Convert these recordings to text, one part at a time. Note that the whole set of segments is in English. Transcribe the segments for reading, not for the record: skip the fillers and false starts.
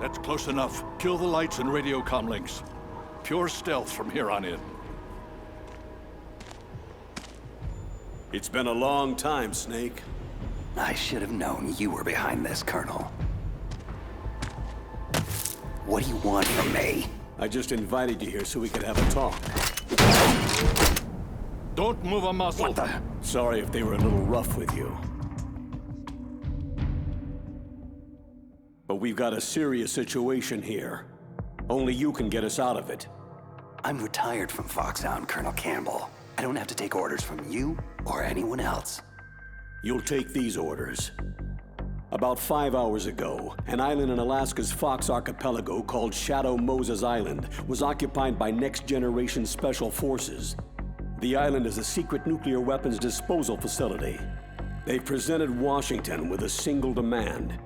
That's close enough. Kill the lights and radio comm links. Pure stealth from here on in. It's been a long time, Snake. I should have known you were behind this, Colonel. What do you want from me? I just invited you here so we could have a talk. Don't move a muscle. What the? Sorry if they were a little rough with you. But we've got a serious situation here. Only you can get us out of it. I'm retired from Foxhound, Colonel Campbell. I don't have to take orders from you or anyone else. You'll take these orders. About 5 hours ago, an island in Alaska's Fox Archipelago called Shadow Moses Island was occupied by next-generation special forces. The island is a secret nuclear weapons disposal facility. They've presented Washington with a single demand,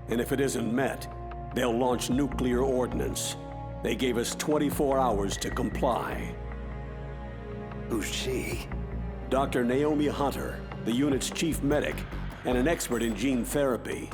and if it isn't met, they'll launch nuclear ordnance. They gave us 24 hours to comply. Who's she? Dr. Naomi Hunter, the unit's chief medic, and an expert in gene therapy.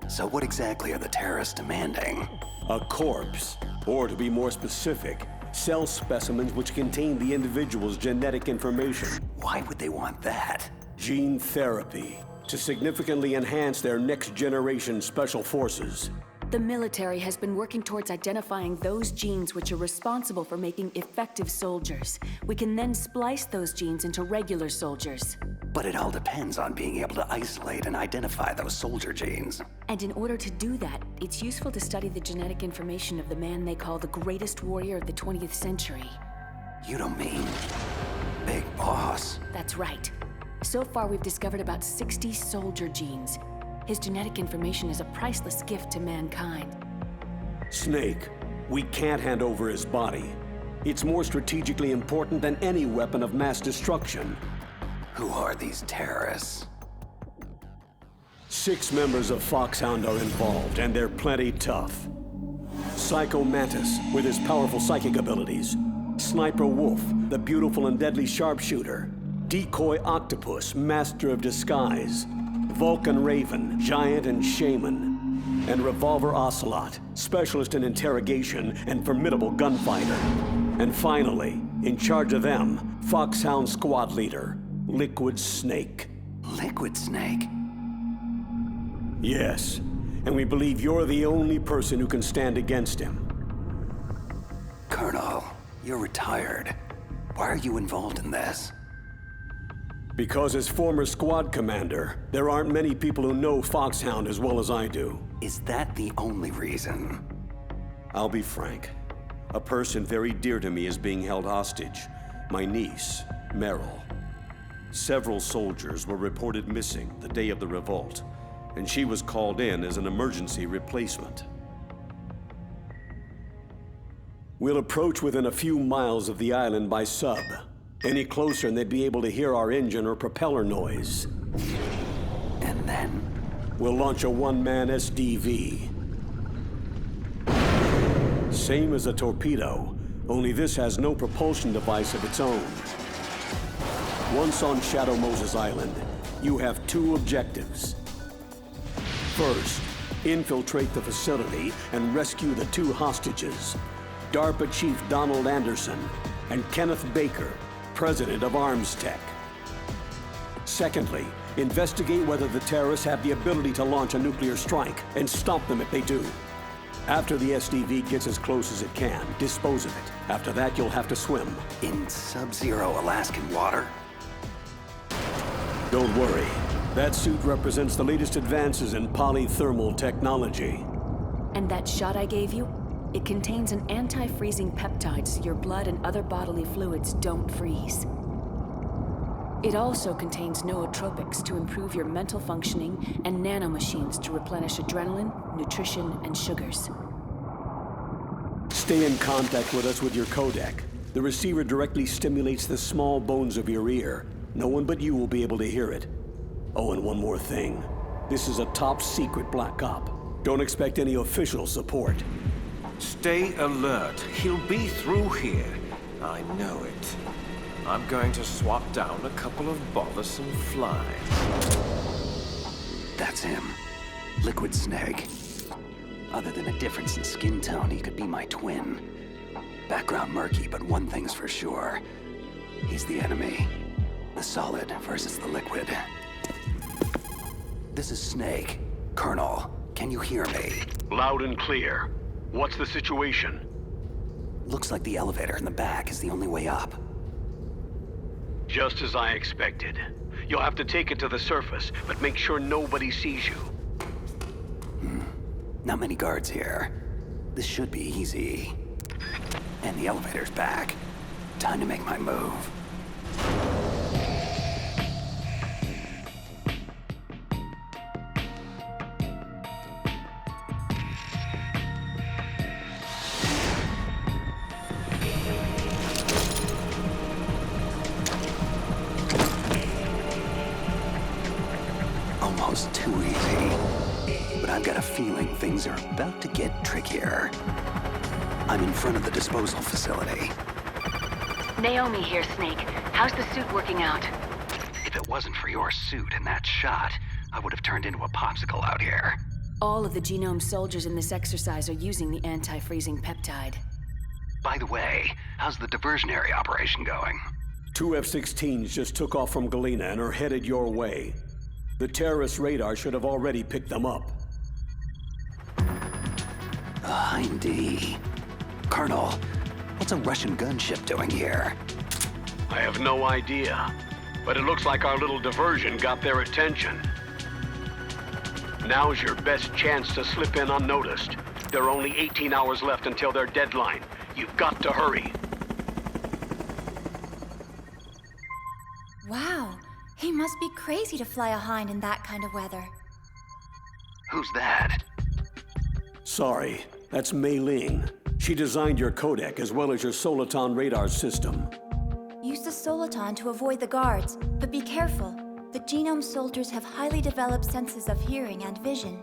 So what exactly are the terrorists demanding? A corpse, or to be more specific, cell specimens which contain the individual's genetic information. Why would they want that? Gene therapy, to significantly enhance their next-generation special forces. The military has been working towards identifying those genes which are responsible for making effective soldiers. We can then splice those genes into regular soldiers. But it all depends on being able to isolate and identify those soldier genes. And in order to do that, it's useful to study the genetic information of the man they call the greatest warrior of the 20th century. You don't mean Big Boss? That's right. So far, we've discovered about 60 soldier genes. His genetic information is a priceless gift to mankind. Snake, we can't hand over his body. It's more strategically important than any weapon of mass destruction. Who are these terrorists? 6 members of Foxhound are involved, and they're plenty tough. Psycho Mantis, with his powerful psychic abilities. Sniper Wolf, the beautiful and deadly sharpshooter. Decoy Octopus, master of disguise. Vulcan Raven, giant and shaman. And Revolver Ocelot, specialist in interrogation and formidable gunfighter. And finally, in charge of them, Foxhound squad leader, Liquid Snake. Liquid Snake? Yes, and we believe you're the only person who can stand against him. Colonel, you're retired. Why are you involved in this? Because as former squad commander, there aren't many people who know Foxhound as well as I do. Is that the only reason? I'll be frank. A person very dear to me is being held hostage. My niece, Meryl. Several soldiers were reported missing the day of the revolt, and she was called in as an emergency replacement. We'll approach within a few miles of the island by sub. Any closer and they'd be able to hear our engine or propeller noise. And then? We'll launch a one-man SDV. Same as a torpedo, only this has no propulsion device of its own. Once on Shadow Moses Island, you have 2 objectives. First, infiltrate the facility and rescue the 2 hostages, DARPA Chief Donald Anderson and Kenneth Baker, President of Arms Tech. Secondly, investigate whether the terrorists have the ability to launch a nuclear strike and stop them if they do. After the SDV gets as close as it can, dispose of it. After that, you'll have to swim. In sub-zero Alaskan water? Don't worry. That suit represents the latest advances in polythermal technology. And that shot I gave you? It contains an anti-freezing peptide so your blood and other bodily fluids don't freeze. It also contains nootropics to improve your mental functioning and nanomachines to replenish adrenaline, nutrition, and sugars. Stay in contact with us with your codec. The receiver directly stimulates the small bones of your ear. No one but you will be able to hear it. Oh, and one more thing. This is a top-secret black op. Don't expect any official support. Stay alert. He'll be through here. I know it. I'm going to swat down a couple of bothersome flies. That's him. Liquid Snake. Other than a difference in skin tone, he could be my twin. Background murky, but one thing's for sure. He's the enemy. The solid versus the liquid. This is Snake. Colonel, can you hear me? Loud and clear. What's the situation? Looks like the elevator in the back is the only way up. Just as I expected. You'll have to take it to the surface, but make sure nobody sees you. Not many guards here. This should be easy. And the elevator's back. Time to make my move. Almost too easy. But I've got a feeling things are about to get trickier. I'm in front of the disposal facility. Naomi here, Snake. How's the suit working out? If it wasn't for your suit and that shot, I would have turned into a popsicle out here. All of the genome soldiers in this exercise are using the anti-freezing peptide. By the way, how's the diversionary operation going? 2 F-16s just took off from Galena and are headed your way. The terrorist radar should have already picked them up. Indeed. Colonel, what's a Russian gunship doing here? I have no idea, but it looks like our little diversion got their attention. Now's your best chance to slip in unnoticed. There are only 18 hours left until their deadline. You've got to hurry. Wow, he must be crazy to fly a Hind in that kind of weather. Who's that? Sorry, that's Mei Ling. She designed your codec as well as your Soliton radar system. Use the Soliton to avoid the guards, but be careful. The genome soldiers have highly developed senses of hearing and vision.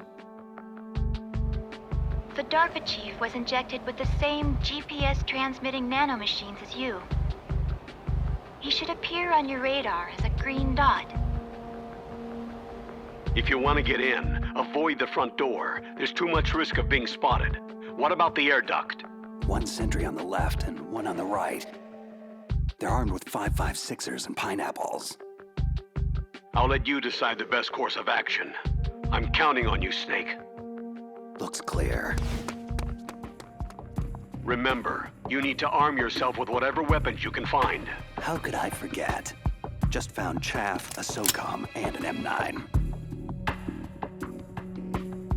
The DARPA chief was injected with the same GPS-transmitting nanomachines as you. He should appear on your radar as a green dot. If you want to get in, avoid the front door. There's too much risk of being spotted. What about the air duct? One sentry on the left and one on the right. They're armed with 5.56ers and pineapples. I'll let you decide the best course of action. I'm counting on you, Snake. Looks clear. Remember, you need to arm yourself with whatever weapons you can find. How could I forget? Just found chaff, a SOCOM, and an M9.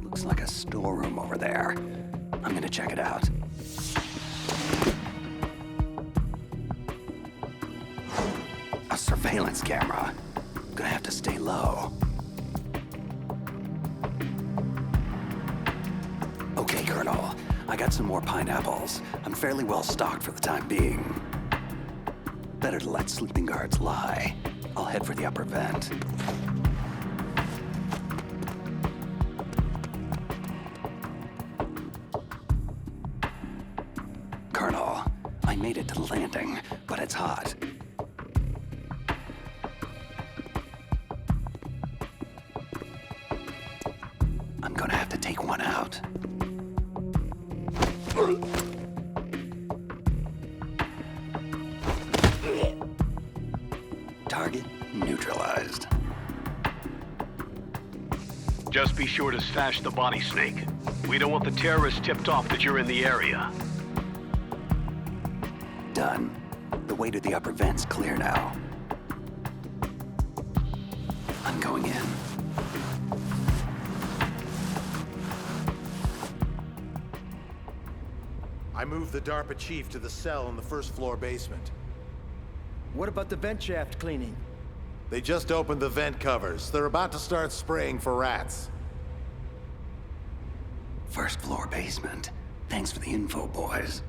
Looks like a storeroom over there. I'm gonna check it out. A surveillance camera. Gonna have to stay low. Okay, Colonel. I got some more pineapples. I'm fairly well stocked for the time being. Better to let sleeping guards lie. I'll head for the upper vent. Colonel, I made it to the landing, but it's hot. I'm gonna have to take one out. Target neutralized. Just be sure to stash the body, Snake. We don't want the terrorists tipped off that you're in the area. Done. The way to the upper vent's clear now. I'm going in. I moved the DARPA chief to the cell in the first floor basement. What about the vent shaft cleaning? They just opened the vent covers. They're about to start spraying for rats. First floor basement. Thanks for the info, boys.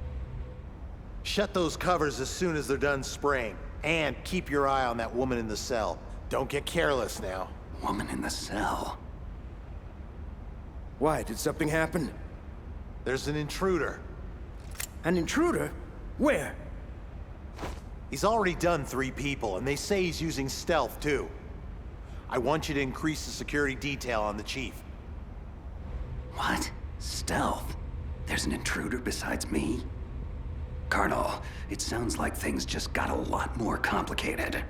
Shut those covers as soon as they're done spraying. And keep your eye on that woman in the cell. Don't get careless now. Woman in the cell. Why, did something happen? There's an intruder. An intruder? Where? He's already done 3 people, and they say he's using stealth, too. I want you to increase the security detail on the chief. What? Stealth? There's an intruder besides me? Colonel, it sounds like things just got a lot more complicated.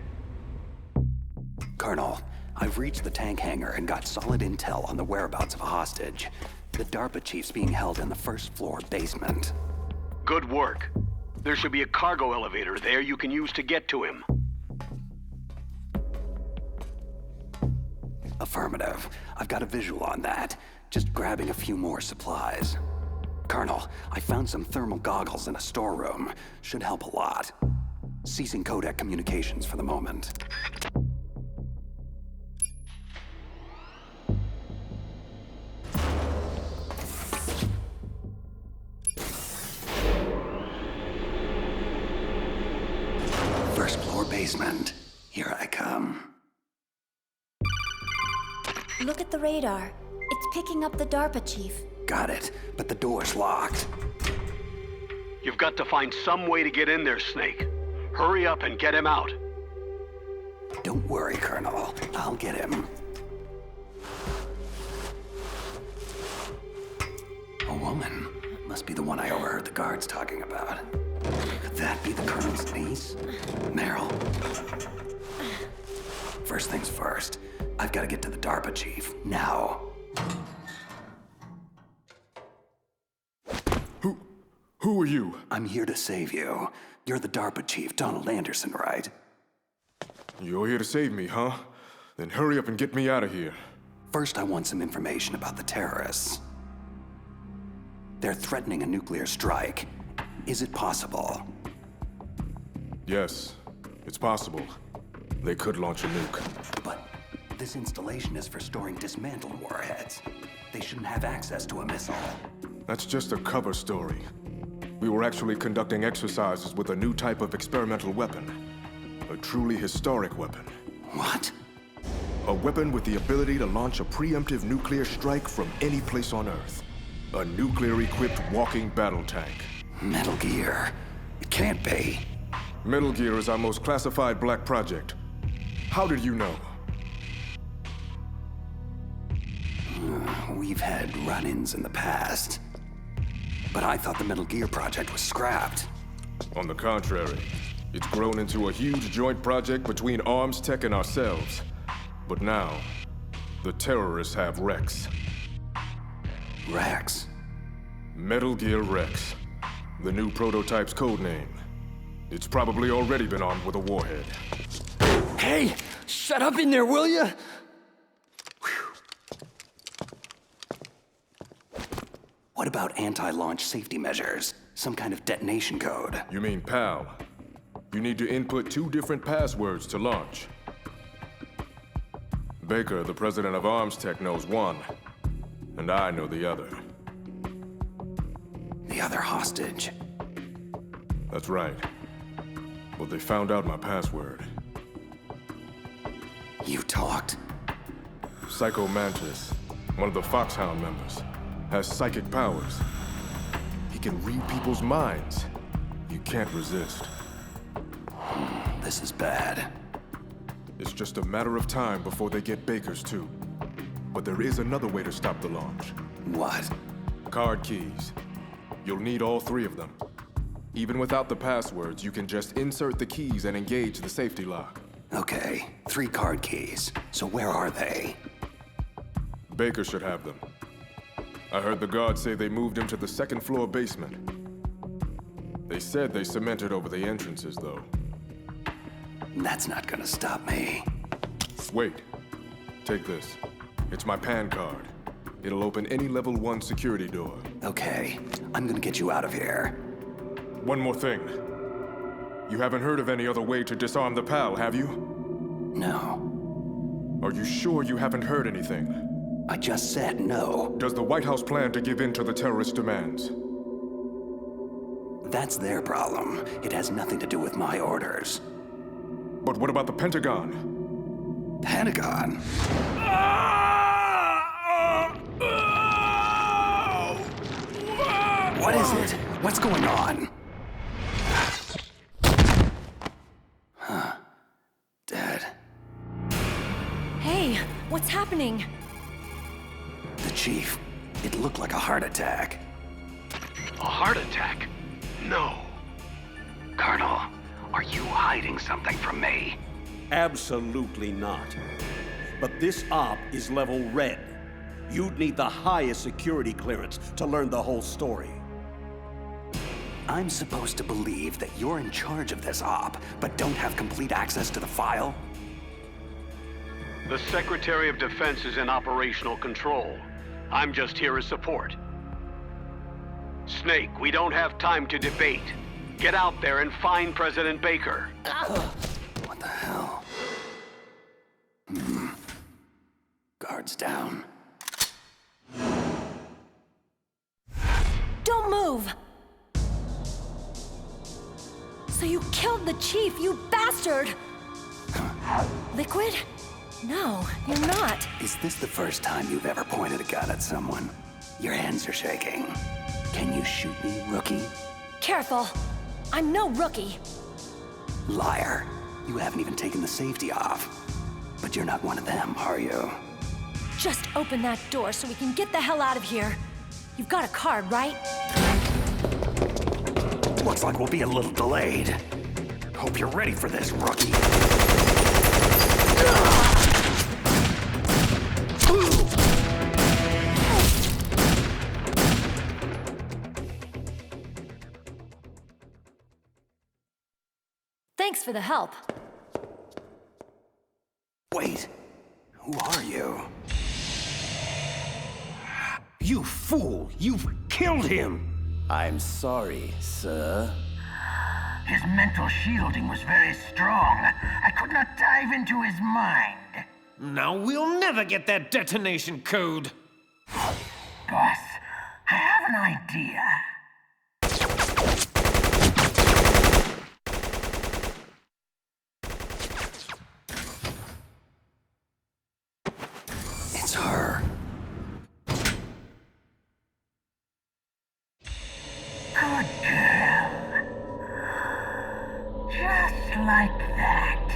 Colonel, I've reached the tank hangar and got solid intel on the whereabouts of a hostage. The DARPA chief's being held in the first floor basement. Good work. There should be a cargo elevator there you can use to get to him. Affirmative. I've got a visual on that. Just grabbing a few more supplies. Colonel, I found some thermal goggles in a storeroom. Should help a lot. Ceasing codec communications for the moment. First floor basement. Here I come. Look at the radar. It's picking up the DARPA chief. Got it, but the door's locked. You've got to find some way to get in there, Snake. Hurry up and get him out. Don't worry, Colonel. I'll get him. A woman. Must be the one I overheard the guards talking about. Could that be the Colonel's niece? Meryl. First things first. I've got to get to the DARPA chief. Now. Who are you? I'm here to save you. You're the DARPA chief, Donald Anderson, right? You're here to save me, huh? Then hurry up and get me out of here. First, I want some information about the terrorists. They're threatening a nuclear strike. Is it possible? Yes, it's possible. They could launch a nuke. But this installation is for storing dismantled warheads. They shouldn't have access to a missile. That's just a cover story. We were actually conducting exercises with a new type of experimental weapon. A truly historic weapon. What? A weapon with the ability to launch a preemptive nuclear strike from any place on Earth. A nuclear-equipped walking battle tank. Metal Gear. It can't be. Metal Gear is our most classified black project. How did you know? We've had run-ins in the past. But I thought the Metal Gear project was scrapped. On the contrary, it's grown into a huge joint project between Arms Tech and ourselves. But now, the terrorists have Rex. Rex? Metal Gear Rex. The new prototype's code name. It's probably already been armed with a warhead. Hey! Shut up in there, will ya? What about anti-launch safety measures? Some kind of detonation code? You mean PAL? You need to input 2 different passwords to launch. Baker, the president of Arms Tech, knows one, and I know the other. The other hostage? That's right. Well, they found out my password. You talked? Psycho Mantis, one of the Foxhound members, has psychic powers. He can read people's minds. You can't resist. This is bad. It's just a matter of time before they get Baker's too. But there is another way to stop the launch. What? Card keys. You'll need all 3 of them. Even without the passwords, you can just insert the keys and engage the safety lock. Okay, 3 card keys. So where are they? Baker should have them. I heard the guards say they moved him to the 2nd floor basement. They said they cemented over the entrances, though. That's not gonna stop me. Wait. Take this. It's my PAN card. It'll open any level 1 security door. Okay, I'm gonna get you out of here. One more thing. You haven't heard of any other way to disarm the PAL, have you? No. Are you sure you haven't heard anything? I just said no. Does the White House plan to give in to the terrorist demands? That's their problem. It has nothing to do with my orders. But what about the Pentagon? Pentagon? What is it? What's going on? Huh. Dead. Hey, what's happening? The chief. It looked like a heart attack. A heart attack? No. Colonel, are you hiding something from me? Absolutely not. But this op is level red. You'd need the highest security clearance to learn the whole story. I'm supposed to believe that you're in charge of this op, but don't have complete access to the file? The Secretary of Defense is in operational control. I'm just here as support. Snake, we don't have time to debate. Get out there and find President Baker. What the hell? Guards down. Don't move! So you killed the chief, you bastard! Liquid? No, you're not. Is this the first time you've ever pointed a gun at someone? Your hands are shaking. Can you shoot me, rookie? Careful. I'm no rookie. Liar. You haven't even taken the safety off. But you're not one of them, are you? Just open that door so we can get the hell out of here. You've got a card, right? Looks like we'll be a little delayed. Hope you're ready for this, rookie. Thanks for the help. Wait, who are you? You fool! You've killed him! I'm sorry, sir. His mental shielding was very strong. I could not dive into his mind. Now we'll never get that detonation code. Boss, I have an idea. It's her. Good girl. Just like that.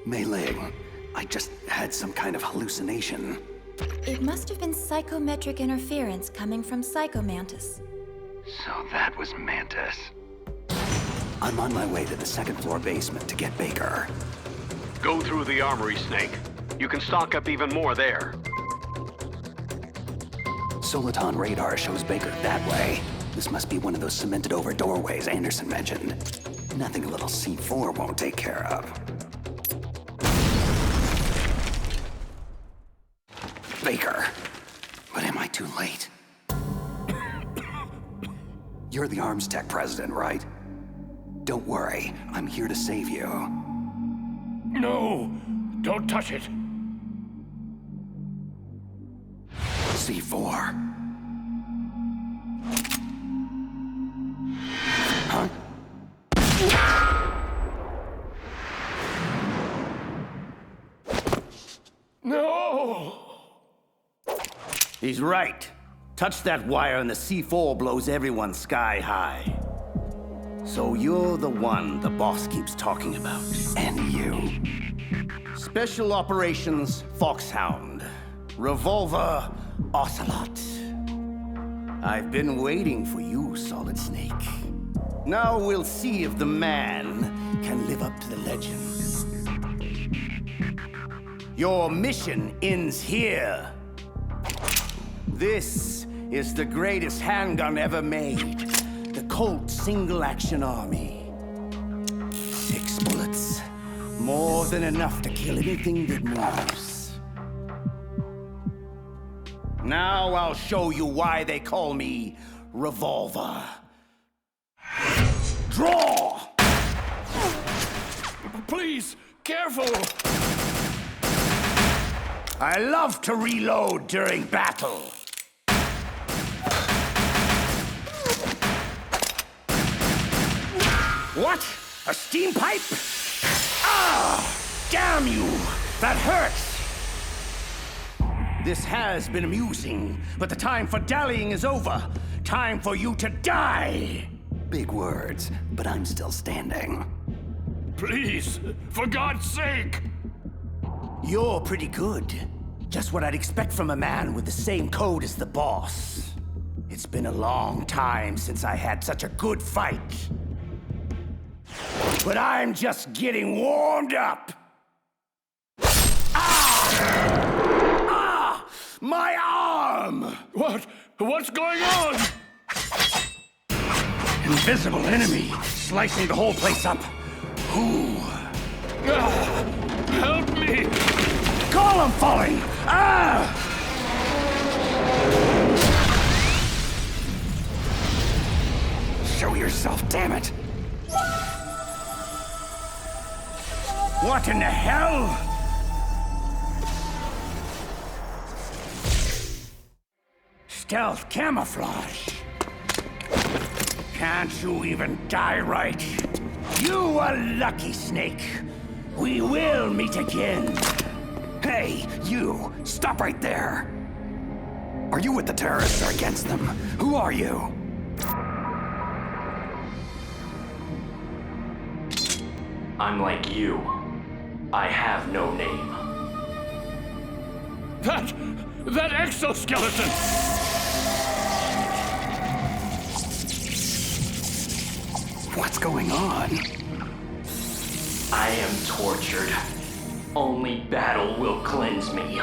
Mei Ling, I just had some kind of hallucination. It must have been psychometric interference coming from Psychomantis. So that was Mantis. I'm on my way to the second floor basement to get Baker. Go through the armory, Snake. You can stock up even more there. Soliton radar shows Baker that way. This must be one of those cemented over doorways Anderson mentioned. Nothing a little C4 won't take care of. Baker. But am I too late? You're the Arms Tech president, right? Don't worry, I'm here to save you. No, don't touch it. C4. Huh? No! He's right. Touch that wire and the C4 blows everyone sky high. So you're the one the boss keeps talking about. And you. Special Operations Foxhound. Revolver Ocelot. I've been waiting for you, Solid Snake. Now we'll see if the man can live up to the legend. Your mission ends here. This is the greatest handgun ever made. The Colt Single Action Army. 6 bullets. More than enough to kill anything that moves. Now I'll show you why they call me Revolver. Draw! Please, careful! I love to reload during battle. What? A steam pipe? Ah! Damn you! That hurts! This has been amusing, but the time for dallying is over. Time for you to die! Big words, but I'm still standing. Please, for God's sake! You're pretty good. Just what I'd expect from a man with the same code as the boss. It's been a long time since I had such a good fight. But I'm just getting warmed up. Ah! My arm! What's going on? Invisible enemy, slicing the whole place up. Ooh. Help me! Column falling! Ah! Show yourself, damn it! What in the hell? Stealth camouflage. Can't you even die right? You are lucky, Snake. We will meet again. Hey, you! Stop right there! Are you with the terrorists or against them? Who are you? I'm like you. I have no name. That exoskeleton! What's going on? I am tortured. Only battle will cleanse me.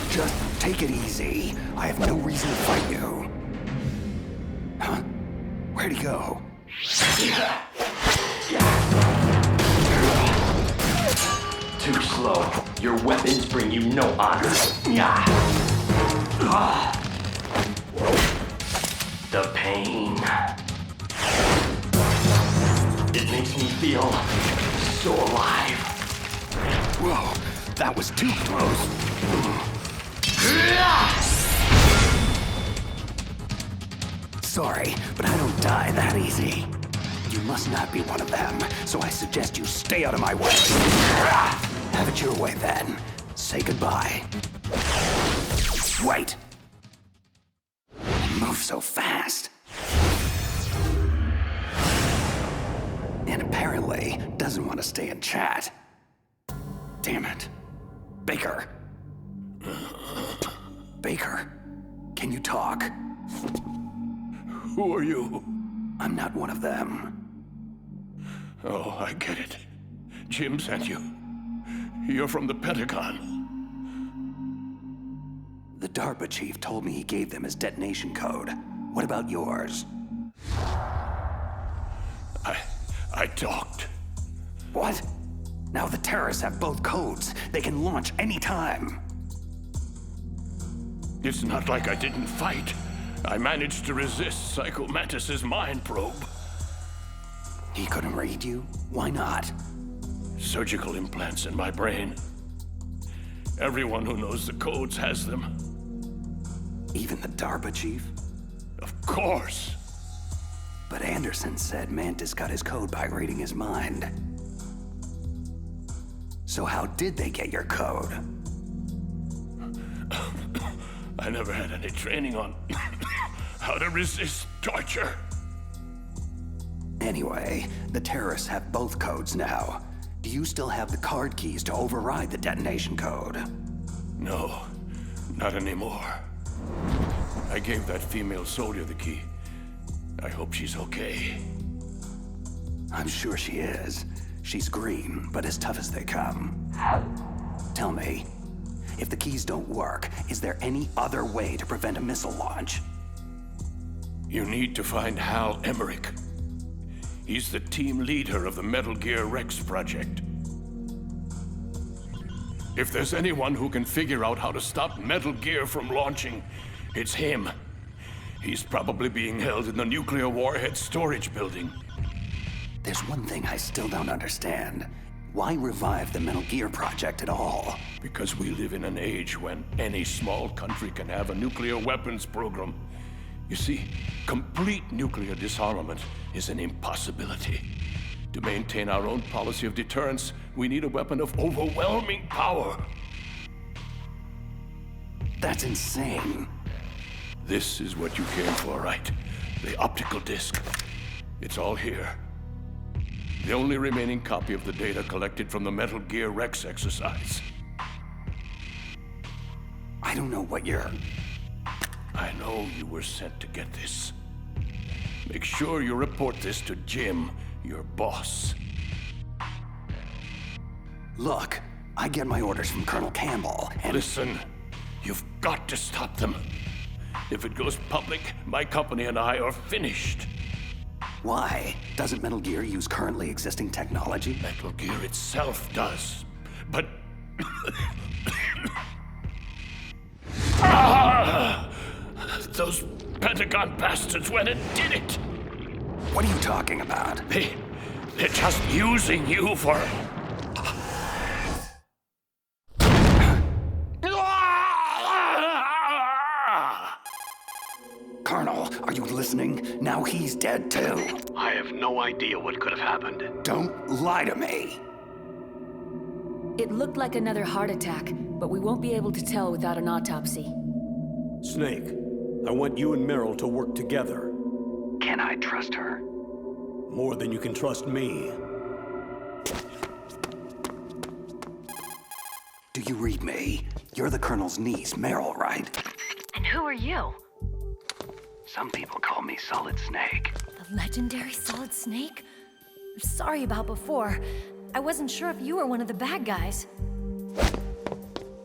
Just take it easy. I have no reason to fight you. Huh? Where'd he go? Too slow. Your weapons bring you no honor. The pain. It makes me feel so alive. Whoa, that was too close. Sorry, but I don't die that easy. You must not be one of them, so I suggest you stay out of my way. Have it your way then. Say goodbye. Wait! Move so fast. And apparently doesn't want to stay and chat. Damn it. Baker. Baker, can you talk? Who are you? I'm not one of them. Oh, I get it. Jim sent you. You're from the Pentagon. The DARPA chief told me he gave them his detonation code. What about yours? I talked. What? Now the terrorists have both codes. They can launch any time. It's not like I didn't fight. I managed to resist Psycho Mantis's mind probe. He couldn't read you? Why not? Surgical implants in my brain. Everyone who knows the codes has them. Even the DARPA chief? Of course. But Anderson said Mantis got his code by reading his mind. So how did they get your code? I never had any training on how to resist torture. Anyway, the terrorists have both codes now. Do you still have the card keys to override the detonation code? No, not anymore. I gave that female soldier the key. I hope she's okay. I'm sure she is. She's green, but as tough as they come. Tell me, if the keys don't work, is there any other way to prevent a missile launch? You need to find Hal Emmerich. He's the team leader of the Metal Gear Rex project. If there's anyone who can figure out how to stop Metal Gear from launching, it's him. He's probably being held in the nuclear warhead storage building. There's one thing I still don't understand. Why revive the Metal Gear project at all? Because we live in an age when any small country can have a nuclear weapons program. You see, complete nuclear disarmament is an impossibility. To maintain our own policy of deterrence, we need a weapon of overwhelming power. That's insane. This is what you came for, right? The optical disc. It's all here. The only remaining copy of the data collected from the Metal Gear Rex exercise. I don't know what you're... I know you were sent to get this. Make sure you report this to Jim, your boss. Look, I get my orders from Colonel Campbell, and... Listen, you've got to stop them. If it goes public, my company and I are finished. Why? Doesn't Metal Gear use currently existing technology? Metal Gear itself does, but... Those Pentagon bastards went and did it! What are you talking about? They're just using you for... Colonel, are you listening? Now he's dead too. I have no idea what could have happened. Don't lie to me. It looked like another heart attack, but we won't be able to tell without an autopsy. Snake, I want you and Meryl to work together. Can I trust her? More than you can trust me. Do you read me? You're the Colonel's niece, Meryl, right? And who are you? Some people call me Solid Snake. The legendary Solid Snake? I'm sorry about before. I wasn't sure if you were one of the bad guys.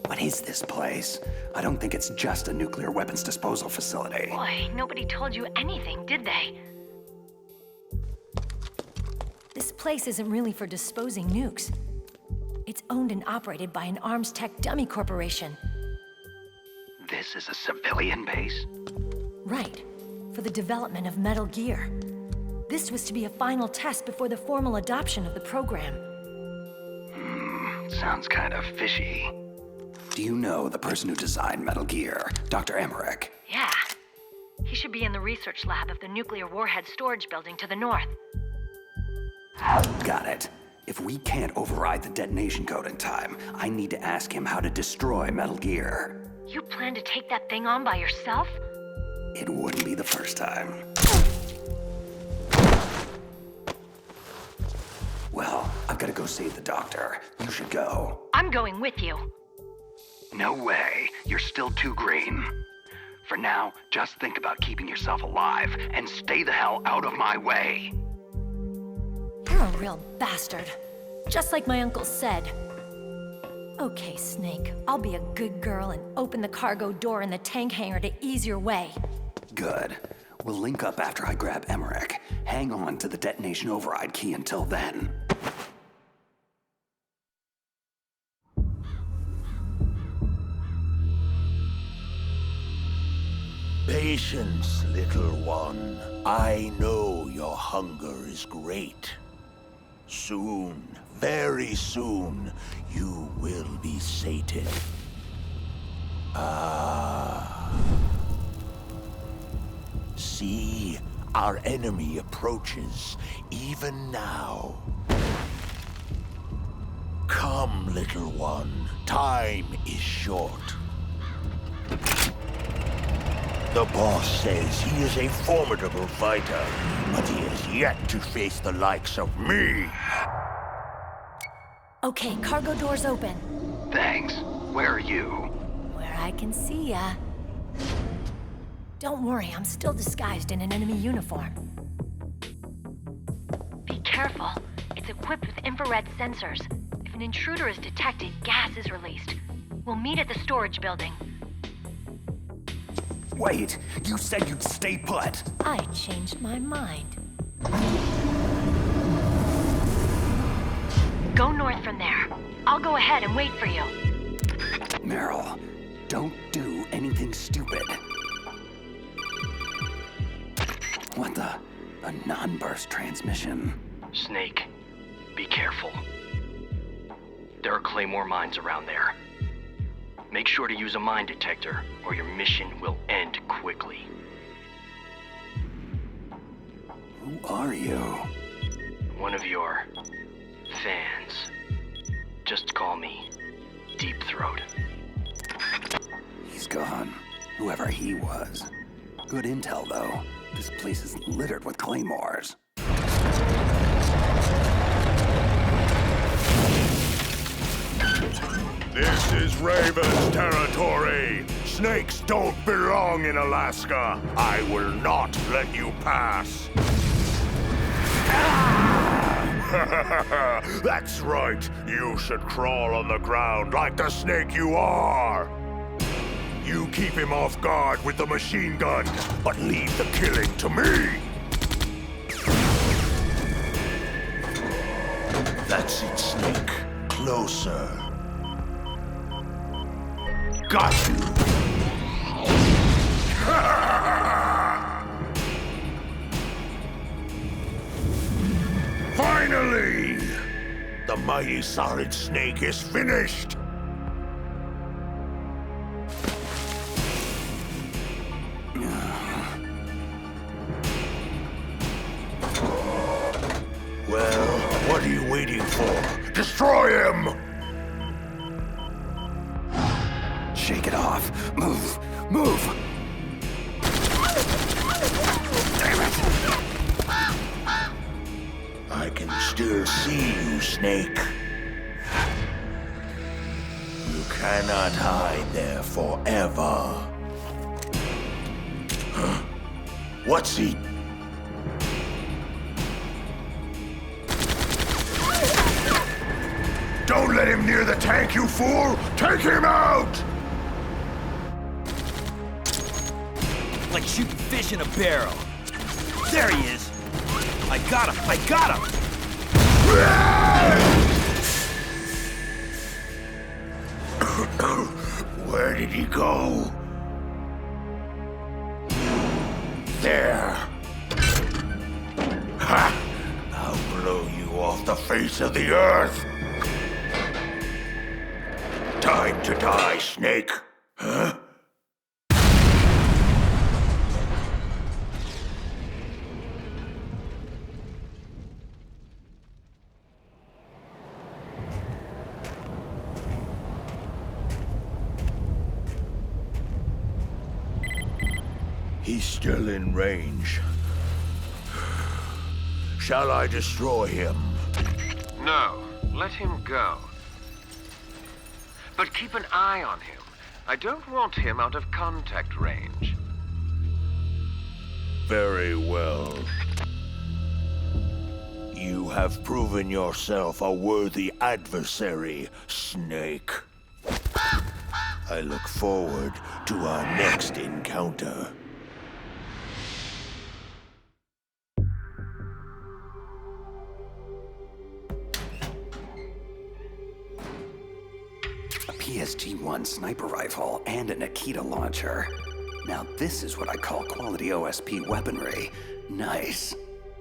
What is this place? I don't think it's just a nuclear weapons disposal facility. Boy, nobody told you anything, did they? This place isn't really for disposing nukes. It's owned and operated by an arms tech dummy corporation. This is a civilian base? Right. For the development of Metal Gear. This was to be a final test before the formal adoption of the program. Sounds kind of fishy. Do you know the person who designed Metal Gear, Dr. Emmerich? Yeah. He should be in the research lab of the nuclear warhead storage building to the north. Got it. If we can't override the detonation code in time, I need to ask him how to destroy Metal Gear. You plan to take that thing on by yourself? It wouldn't be the first time. Well, I've got to go save the doctor. You should go. I'm going with you. No way. You're still too green. For now, just think about keeping yourself alive and stay the hell out of my way. You're a real bastard. Just like my uncle said. Okay, Snake. I'll be a good girl and open the cargo door in the tank hangar to ease your way. Good. We'll link up after I grab Emmerich. Hang on to the detonation override key until then. Patience, little one. I know your hunger is great. Soon, very soon, you will be sated. See, our enemy approaches, even now. Come, little one. Time is short. The boss says he is a formidable fighter, but he has yet to face the likes of me. Okay, cargo door's open. Thanks. Where are you? Where I can see ya. Don't worry, I'm still disguised in an enemy uniform. Be careful. It's equipped with infrared sensors. If an intruder is detected, gas is released. We'll meet at the storage building. Wait, you said you'd stay put. I changed my mind. Go north from there. I'll go ahead and wait for you. Meryl, don't do anything stupid. What the? A non-burst transmission. Snake, be careful. There are Claymore mines around there. Make sure to use a mine detector, or your mission will end quickly. Who are you? One of your fans. Just call me Deep Throat. He's gone. Whoever he was. Good intel, though. This place is littered with claymores. This is Raven's territory. Snakes don't belong in Alaska. I will not let you pass. That's right. You should crawl on the ground like the snake you are. You keep him off guard with the machine gun, but leave the killing to me. That's it, Snake. Closer. Got you! Finally! The mighty Solid Snake is finished! Well, what are you waiting for? Destroy him! Shake it off. Move! Move! Damn it! I can still see you, Snake. You cannot hide there forever. Huh? What's he? Don't let him near the tank, you fool! Take him out! Like shooting fish in a barrel. There he is. I got him! I got him! Where did he go? There. Ha! I'll blow you off the face of the earth. Time to die, Snake. Huh? He's still in range. Shall I destroy him? No, let him go. But keep an eye on him. I don't want him out of contact range. Very well. You have proven yourself a worthy adversary, Snake. I look forward to our next encounter. PSG-1 sniper rifle and a Nikita launcher. Now this is what I call quality OSP weaponry. Nice.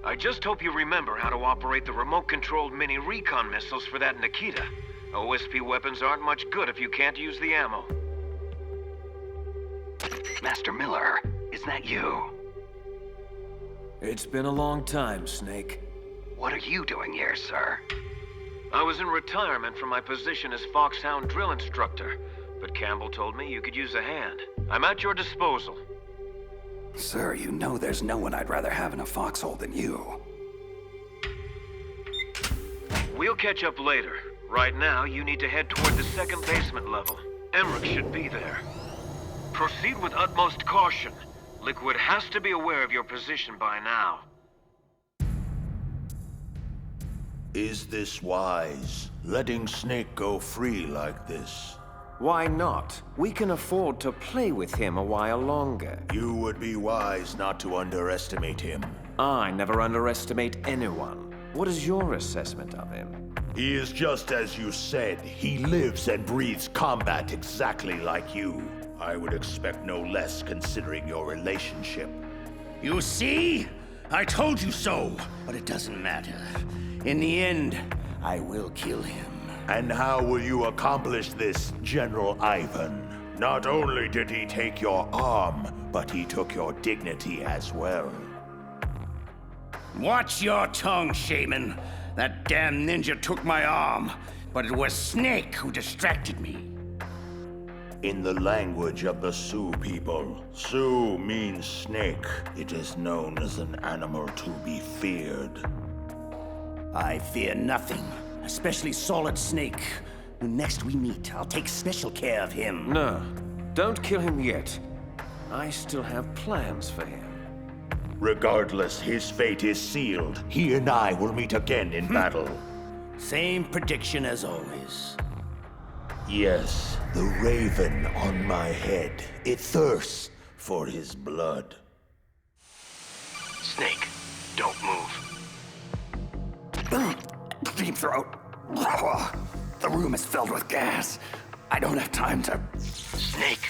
I just hope you remember how to operate the remote-controlled mini recon missiles for that Nikita. OSP weapons aren't much good if you can't use the ammo. Master Miller, is that you? It's been a long time, Snake. What are you doing here, sir? I was in retirement from my position as Foxhound drill instructor, but Campbell told me you could use a hand. I'm at your disposal. Sir, you know there's no one I'd rather have in a foxhole than you. We'll catch up later. Right now, you need to head toward the second basement level. Emmerich should be there. Proceed with utmost caution. Liquid has to be aware of your position by now. Is this wise? Letting Snake go free like this? Why not? We can afford to play with him a while longer. You would be wise not to underestimate him. I never underestimate anyone. What is your assessment of him? He is just as you said. He lives and breathes combat exactly like you. I would expect no less considering your relationship. You see? I told you so, but it doesn't matter. In the end, I will kill him. And how will you accomplish this, General Ivan? Not only did he take your arm, but he took your dignity as well. Watch your tongue, Shaman. That damn ninja took my arm, but it was Snake who distracted me. In the language of the Sioux people, Sioux means snake. It is known as an animal to be feared. I fear nothing, especially Solid Snake. Next we meet, I'll take special care of him. No, don't kill him yet. I still have plans for him. Regardless, his fate is sealed. He and I will meet again in battle. Same prediction as always. Yes, the raven on my head. It thirsts for his blood. Snake, don't move. Deep throat. The room is filled with gas. I don't have time to... Snake,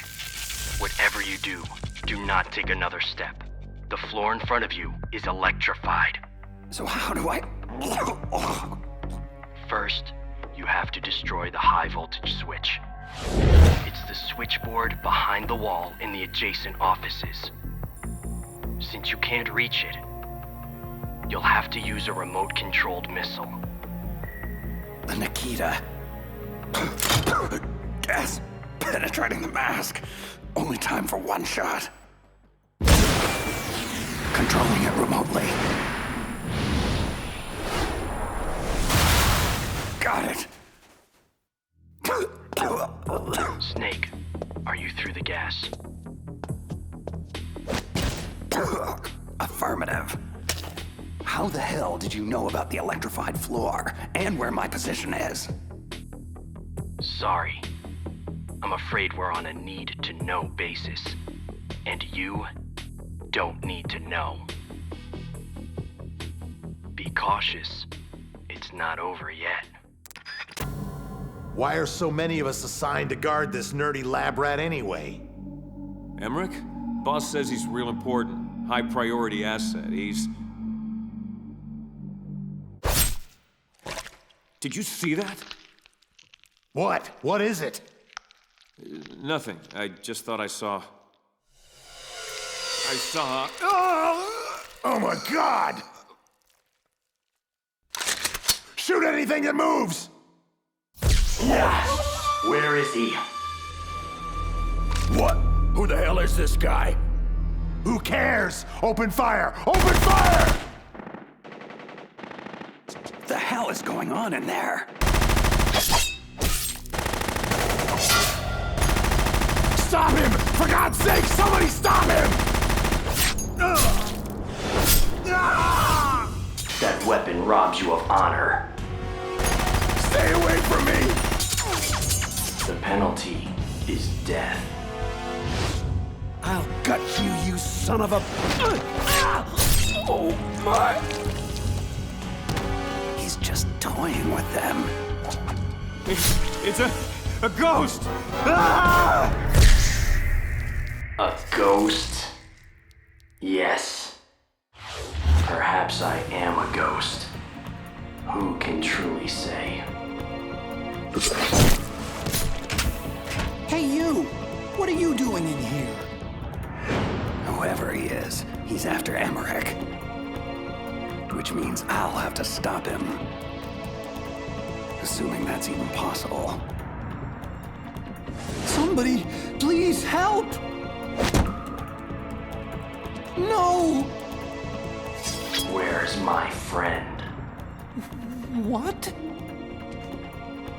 whatever you do, do not take another step. The floor in front of you is electrified. So how do I... First, you have to destroy the high voltage switch. It's the switchboard behind the wall in the adjacent offices. Since you can't reach it, you'll have to use a remote-controlled missile. The Nikita. Gas penetrating the mask. Only time for one shot. Controlling it remotely. Got it. Snake, are you through the gas? Affirmative. How the hell did you know about the electrified floor and where my position is? Sorry. I'm afraid we're on a need-to-know basis. And you don't need to know. Be cautious. It's not over yet. Why are so many of us assigned to guard this nerdy lab rat anyway? Emmerich? Boss says he's real important. High priority asset. He's... Did you see that? What? What is it? Nothing. I just thought I saw... Oh my God! Shoot anything that moves! Yeah. Where is he? What? Who the hell is this guy? Who cares? Open fire! Open fire! The hell is going on in there? Stop him! For God's sake, somebody stop him! That weapon robs you of honor. Stay away from me! The penalty is death. I'll gut you, you son of a... Oh my... He's just toying with them. It's a ghost! A ghost? Yes. Perhaps I am a ghost. Who can truly say? Hey, you! What are you doing in here? Whoever he is, he's after Emmerich. Which means I'll have to stop him. Assuming that's even possible. Somebody, please help! No! Where's my friend? What?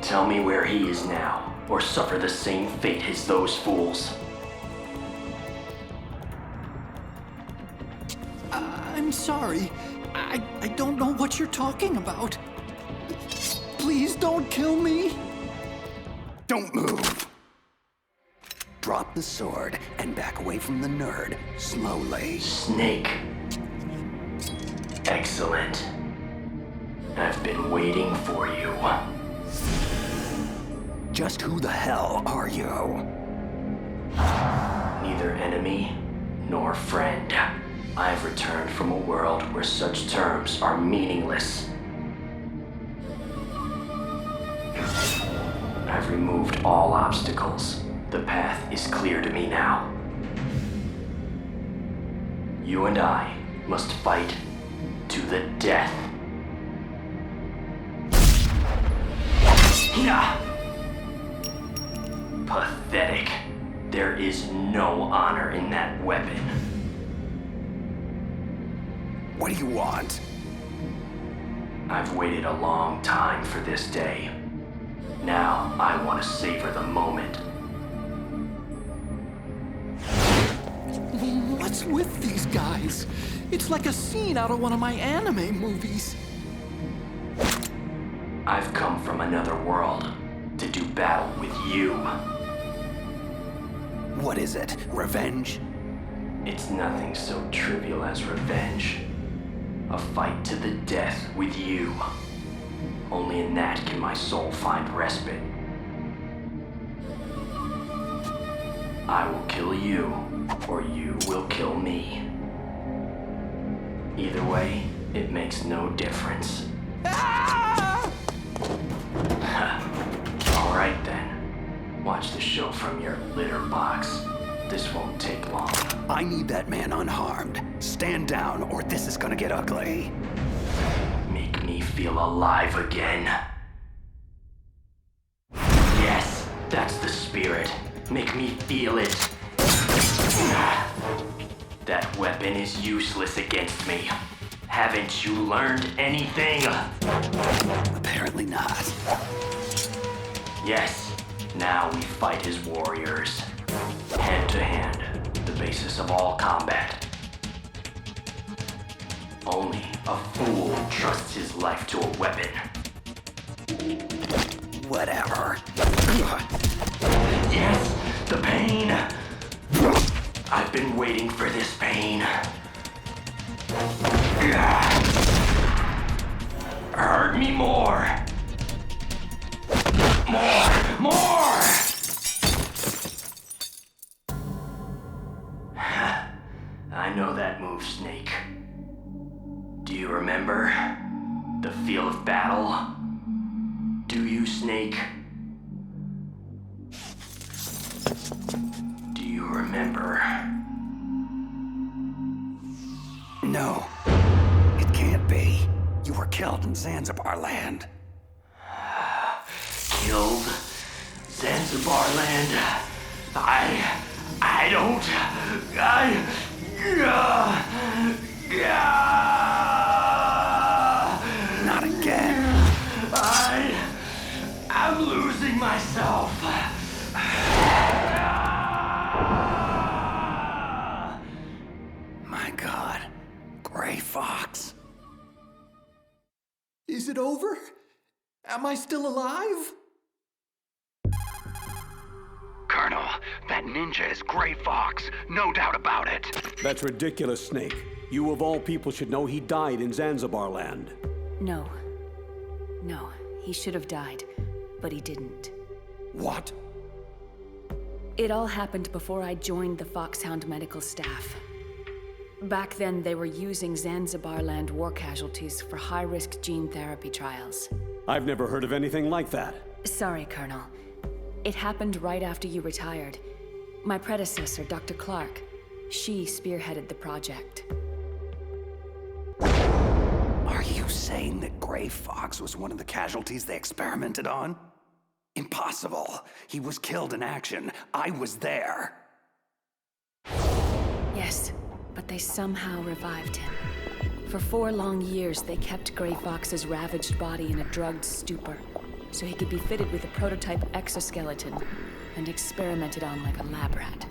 Tell me where he is now, or suffer the same fate as those fools. I'm sorry. I don't know what you're talking about. Please don't kill me. Don't move. Drop the sword and back away from the nerd, slowly. Snake. Excellent. I've been waiting for you. Just who the hell are you? Neither enemy nor friend. I've returned from a world where such terms are meaningless. I've removed all obstacles. The path is clear to me now. You and I must fight to the death. Pathetic. There is no honor in that weapon. What do you want? I've waited a long time for this day. Now, I want to savor the moment. What's with these guys? It's like a scene out of one of my anime movies. I've come from another world to do battle with you. What is it? Revenge? It's nothing so trivial as revenge. A fight to the death with you. Only in that can my soul find respite. I will kill you, or you will kill me. Either way, it makes no difference. Alright then. Watch the show from your litter box. This won't take long. I need that man unharmed. Stand down, or this is gonna get ugly. Make me feel alive again. Yes, that's the spirit. Make me feel it. That weapon is useless against me. Haven't you learned anything? Apparently not. Yes, now we fight as warriors. Hand to hand, the basis of all combat. Only a fool trusts his life to a weapon. Whatever. Yes, the pain. I've been waiting for this pain. Hurt me more. More! I know that move, Snake. Do you remember? The feel of battle? Do you, Snake? Do you remember? No. It can't be. You were killed in Zanzibar land. Killed? Zanzibar land? I don't... Not again. I'm losing myself. My God. Gray Fox. Is it over? Am I still alive? Colonel, that ninja is Gray Fox. No doubt about it. That's ridiculous, Snake. You of all people should know he died in Zanzibar land. No, he should have died, but he didn't. What? It all happened before I joined the Foxhound medical staff. Back then, they were using Zanzibar land war casualties for high-risk gene therapy trials. I've never heard of anything like that. Sorry, Colonel. It happened right after you retired. My predecessor, Dr. Clark, she spearheaded the project. Are you saying that Gray Fox was one of the casualties they experimented on? Impossible. He was killed in action. I was there. Yes, but they somehow revived him. For 4 long years, they kept Gray Fox's ravaged body in a drugged stupor, so he could be fitted with a prototype exoskeleton and experimented on like a lab rat.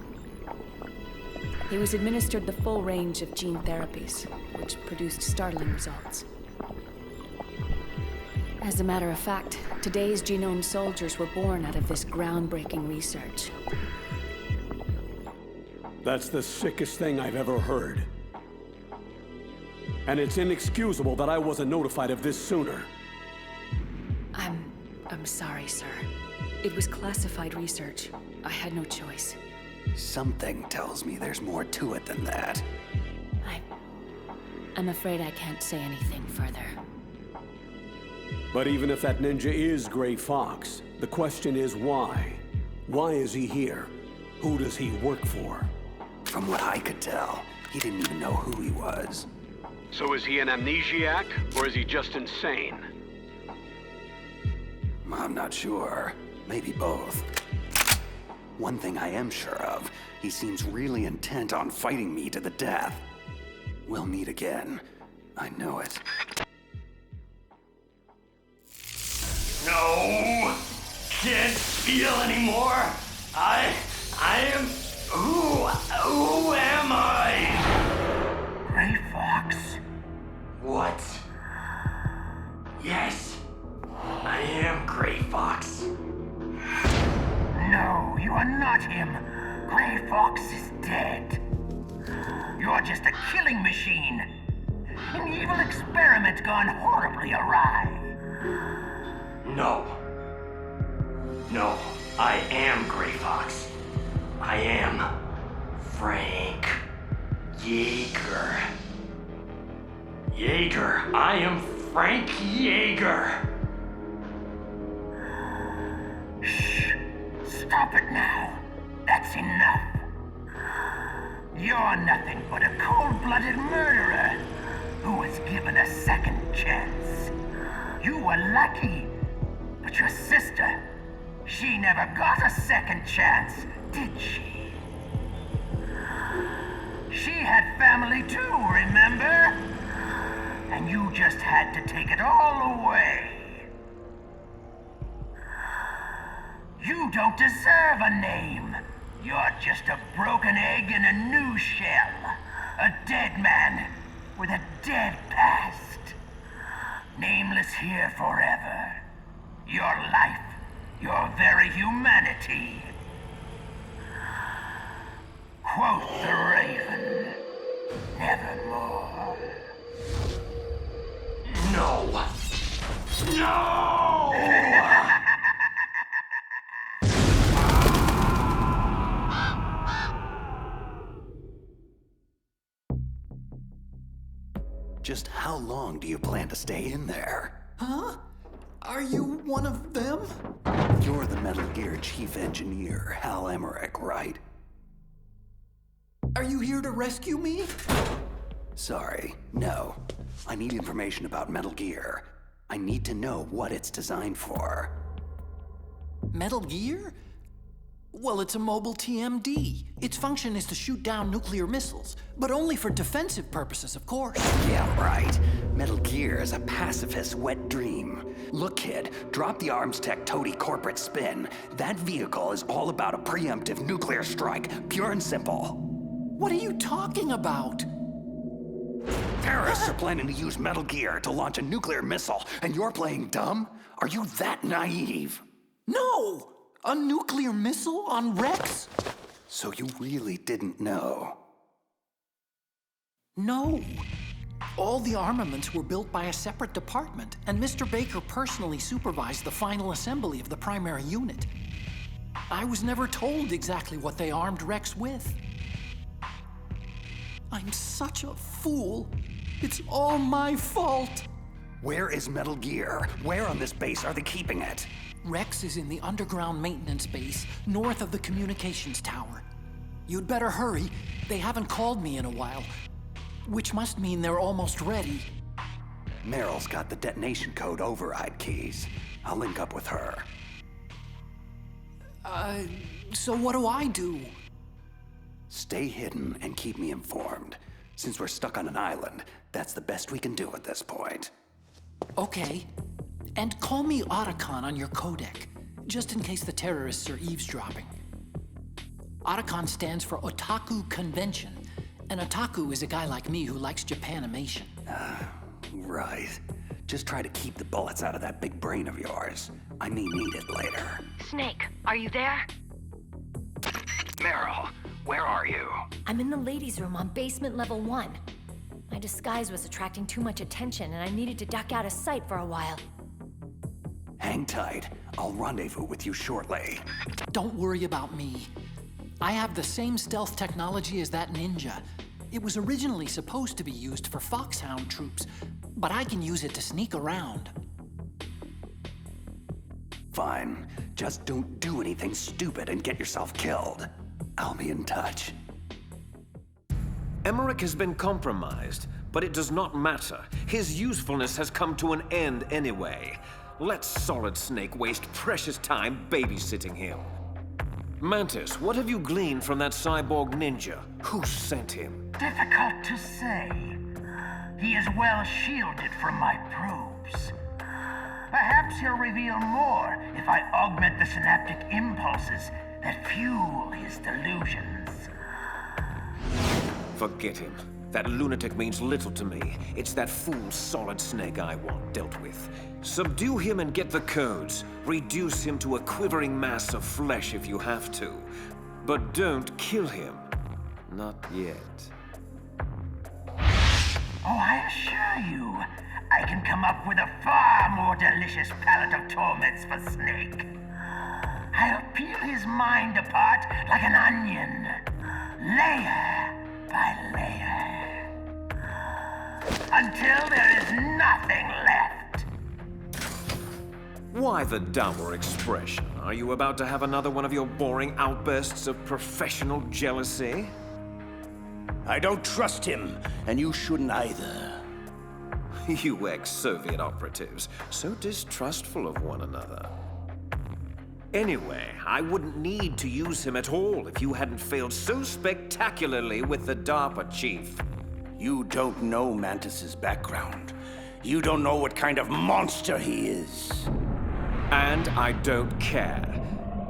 He was administered the full range of gene therapies, which produced startling results. As a matter of fact, today's genome soldiers were born out of this groundbreaking research. That's the sickest thing I've ever heard. And it's inexcusable that I wasn't notified of this sooner. I'm sorry, sir. It was classified research. I had no choice. Something tells me there's more to it than that. I'm afraid I can't say anything further. But even if that ninja is Gray Fox, the question is why? Why is he here? Who does he work for? From what I could tell, he didn't even know who he was. So is he an amnesiac, or is he just insane? I'm not sure. Maybe both. One thing I am sure of, he seems really intent on fighting me to the death. We'll meet again. I know it. No! can't feel anymore. I am... Who am I? Gray Fox. What? Yes, I am Gray Fox. No, you are not him. Gray Fox is dead. You're just a killing machine. An evil experiment gone horribly awry. No. No, I am Gray Fox. I am Frank Yeager. Yeager, I am Frank Yeager. Shh. Stop it now. That's enough. You're nothing but a cold-blooded murderer who was given a second chance. You were lucky, but your sister, she never got a second chance, did she? She had family too, remember? And you just had to take it all away. You don't deserve a name. You're just a broken egg in a new shell. A dead man with a dead past. Nameless here forever. Your life, your very humanity. Quoth the raven, nevermore. No! No! Just how long do you plan to stay in there? Huh? Are you one of them? You're the Metal Gear chief engineer, Hal Emmerich, right? Are you here to rescue me? Sorry, no. I need information about Metal Gear. I need to know what it's designed for. Metal Gear? Well, it's a mobile TMD. Its function is to shoot down nuclear missiles, but only for defensive purposes, of course. Yeah, right. Metal Gear is a pacifist wet dream. Look, kid, drop the arms tech toady corporate spin. That vehicle is all about a preemptive nuclear strike, pure and simple. What are you talking about? Terrorists are planning to use Metal Gear to launch a nuclear missile, and you're playing dumb? Are you that naive? No! A nuclear missile on Rex? So you really didn't know? No. All the armaments were built by a separate department, and Mr. Baker personally supervised the final assembly of the primary unit. I was never told exactly what they armed Rex with. I'm such a fool. It's all my fault. Where is Metal Gear? Where on this base are they keeping it? Rex is in the underground maintenance base, north of the communications tower. You'd better hurry. They haven't called me in a while, which must mean they're almost ready. Meryl's got the detonation code override keys. I'll link up with her. So what do I do? Stay hidden and keep me informed. Since we're stuck on an island, that's the best we can do at this point. Okay. And call me Otacon on your codec, just in case the terrorists are eavesdropping. Otacon stands for Otaku Convention, and Otaku is a guy like me who likes Japanimation. Right. Just try to keep the bullets out of that big brain of yours. I may need it later. Snake, are you there? Meryl, where are you? I'm in the ladies' room on basement level 1. My disguise was attracting too much attention, and I needed to duck out of sight for a while. Hang tight. I'll rendezvous with you shortly. Don't worry about me. I have the same stealth technology as that ninja. It was originally supposed to be used for Foxhound troops, but I can use it to sneak around. Fine. Just don't do anything stupid and get yourself killed. I'll be in touch. Emmerich has been compromised, but it does not matter. His usefulness has come to an end anyway. Let Solid Snake waste precious time babysitting him. Mantis, what have you gleaned from that cyborg ninja? Who sent him? Difficult to say. He is well shielded from my probes. Perhaps he'll reveal more if I augment the synaptic impulses that fuel his delusions. Forget him. That lunatic means little to me. It's that fool Solid Snake I want dealt with. Subdue him and get the codes. Reduce him to a quivering mass of flesh if you have to. But don't kill him. Not yet. Oh, I assure you, I can come up with a far more delicious palette of torments for Snake. I'll peel his mind apart like an onion, layer by layer, until there is nothing left. Why the dour expression? Are you about to have another one of your boring outbursts of professional jealousy? I don't trust him, and you shouldn't either. You ex-Soviet operatives, so distrustful of one another. Anyway, I wouldn't need to use him at all if you hadn't failed so spectacularly with the DARPA chief. You don't know Mantis's background. You don't know what kind of monster he is. And I don't care.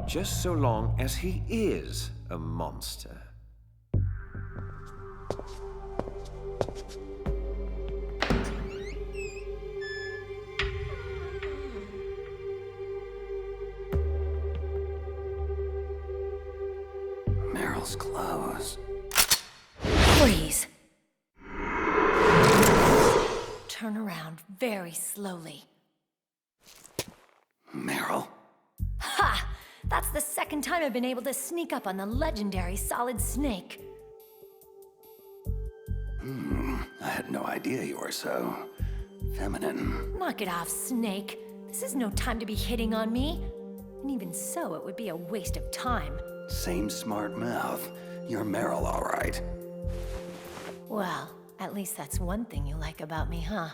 Just so long as he is a monster. Meryl's clothes. Freeze. Turn around very slowly. Meryl? Ha! That's the second time I've been able to sneak up on the legendary Solid Snake. I had no idea you were so feminine. Knock it off, Snake. This is no time to be hitting on me. And even so, it would be a waste of time. Same smart mouth. You're Meryl, all right. Well, at least that's one thing you like about me, huh?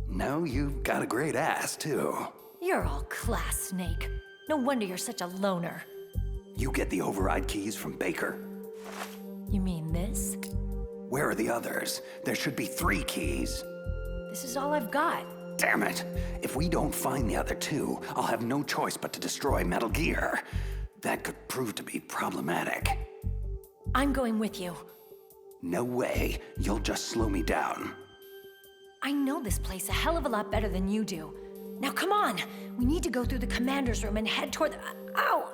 No, you've got a great ass, too. You're all class, Snake. No wonder you're such a loner. You get the override keys from Baker. You mean this? Where are the others? There should be 3 keys. This is all I've got. Damn it! If we don't find the other 2, I'll have no choice but to destroy Metal Gear. That could prove to be problematic. I'm going with you. No way. You'll just slow me down. I know this place a hell of a lot better than you do. Now come on! We need to go through the commander's room and head toward the... Ow!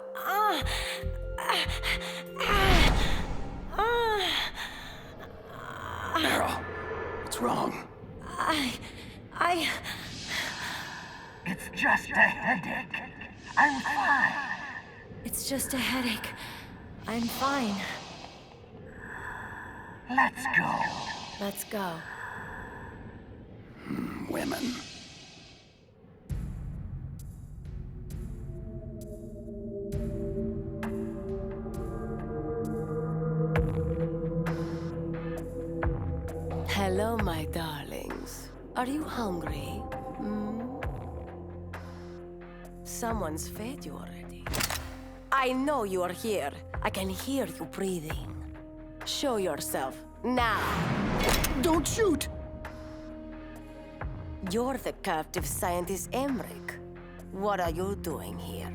Meryl, what's wrong? It's just a headache. I'm fine. It's just a headache. I'm fine. Let's go. Let's go. Women. Hello, my darlings. Are you hungry? Someone's fed you already. I know you are here. I can hear you breathing. Show yourself, now! Don't shoot! You're the captive scientist Emmerich. What are you doing here?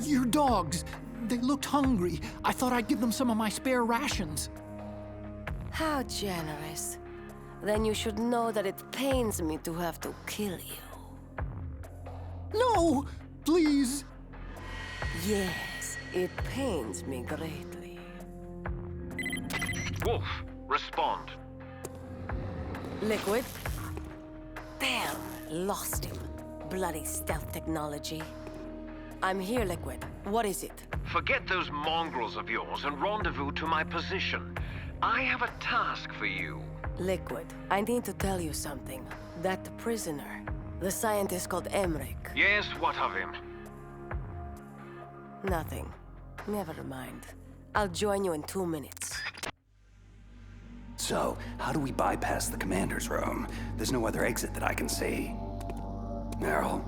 Your dogs. They looked hungry. I thought I'd give them some of my spare rations. How generous. Then you should know that it pains me to have to kill you. No! Please! Yes, it pains me greatly. Wolf, respond. Liquid? Damn, lost him. Bloody stealth technology. I'm here, Liquid. What is it? Forget those mongrels of yours and rendezvous to my position. I have a task for you. Liquid, I need to tell you something. That prisoner, the scientist called Emmerich. Yes, what of him? Nothing. Never mind. I'll join you in 2 minutes. So, how do we bypass the commander's room? There's no other exit that I can see. Meryl?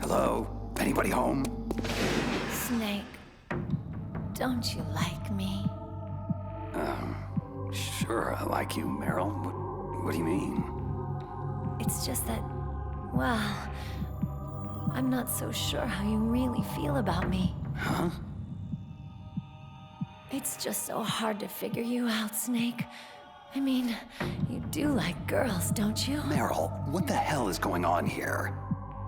Hello? Anybody home? Snake, don't you like me? Sure, I like you, Meryl. What do you mean? It's just that, well, I'm not so sure how you really feel about me. Huh? It's just so hard to figure you out, Snake. I mean, you do like girls, don't you? Meryl, what the hell is going on here?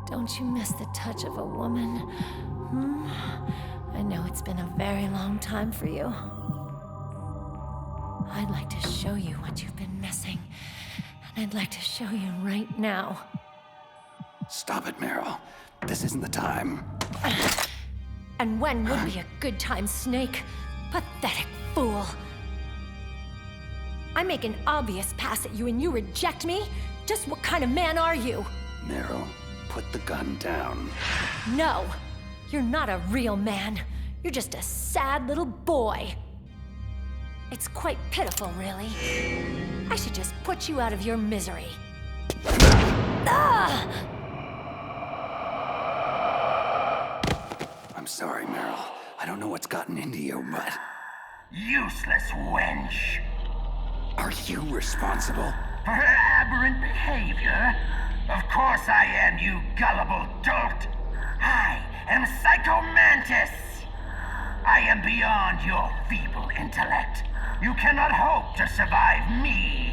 Don't you miss the touch of a woman? Hmm? I know it's been a very long time for you. I'd like to show you what you've been missing. And I'd like to show you right now. Stop it, Meryl. This isn't the time. And when would be a good time, Snake? Pathetic fool. I make an obvious pass at you and you reject me? Just what kind of man are you? Meryl, put the gun down. No! You're not a real man. You're just a sad little boy. It's quite pitiful, really. I should just put you out of your misery. Ah! I'm sorry, Meryl. I don't know what's gotten into you, but... Useless wench. Are you responsible? For her aberrant behavior? Of course I am, you gullible dolt. I am Psycho Mantis. I am beyond your feeble intellect. You cannot hope to survive me.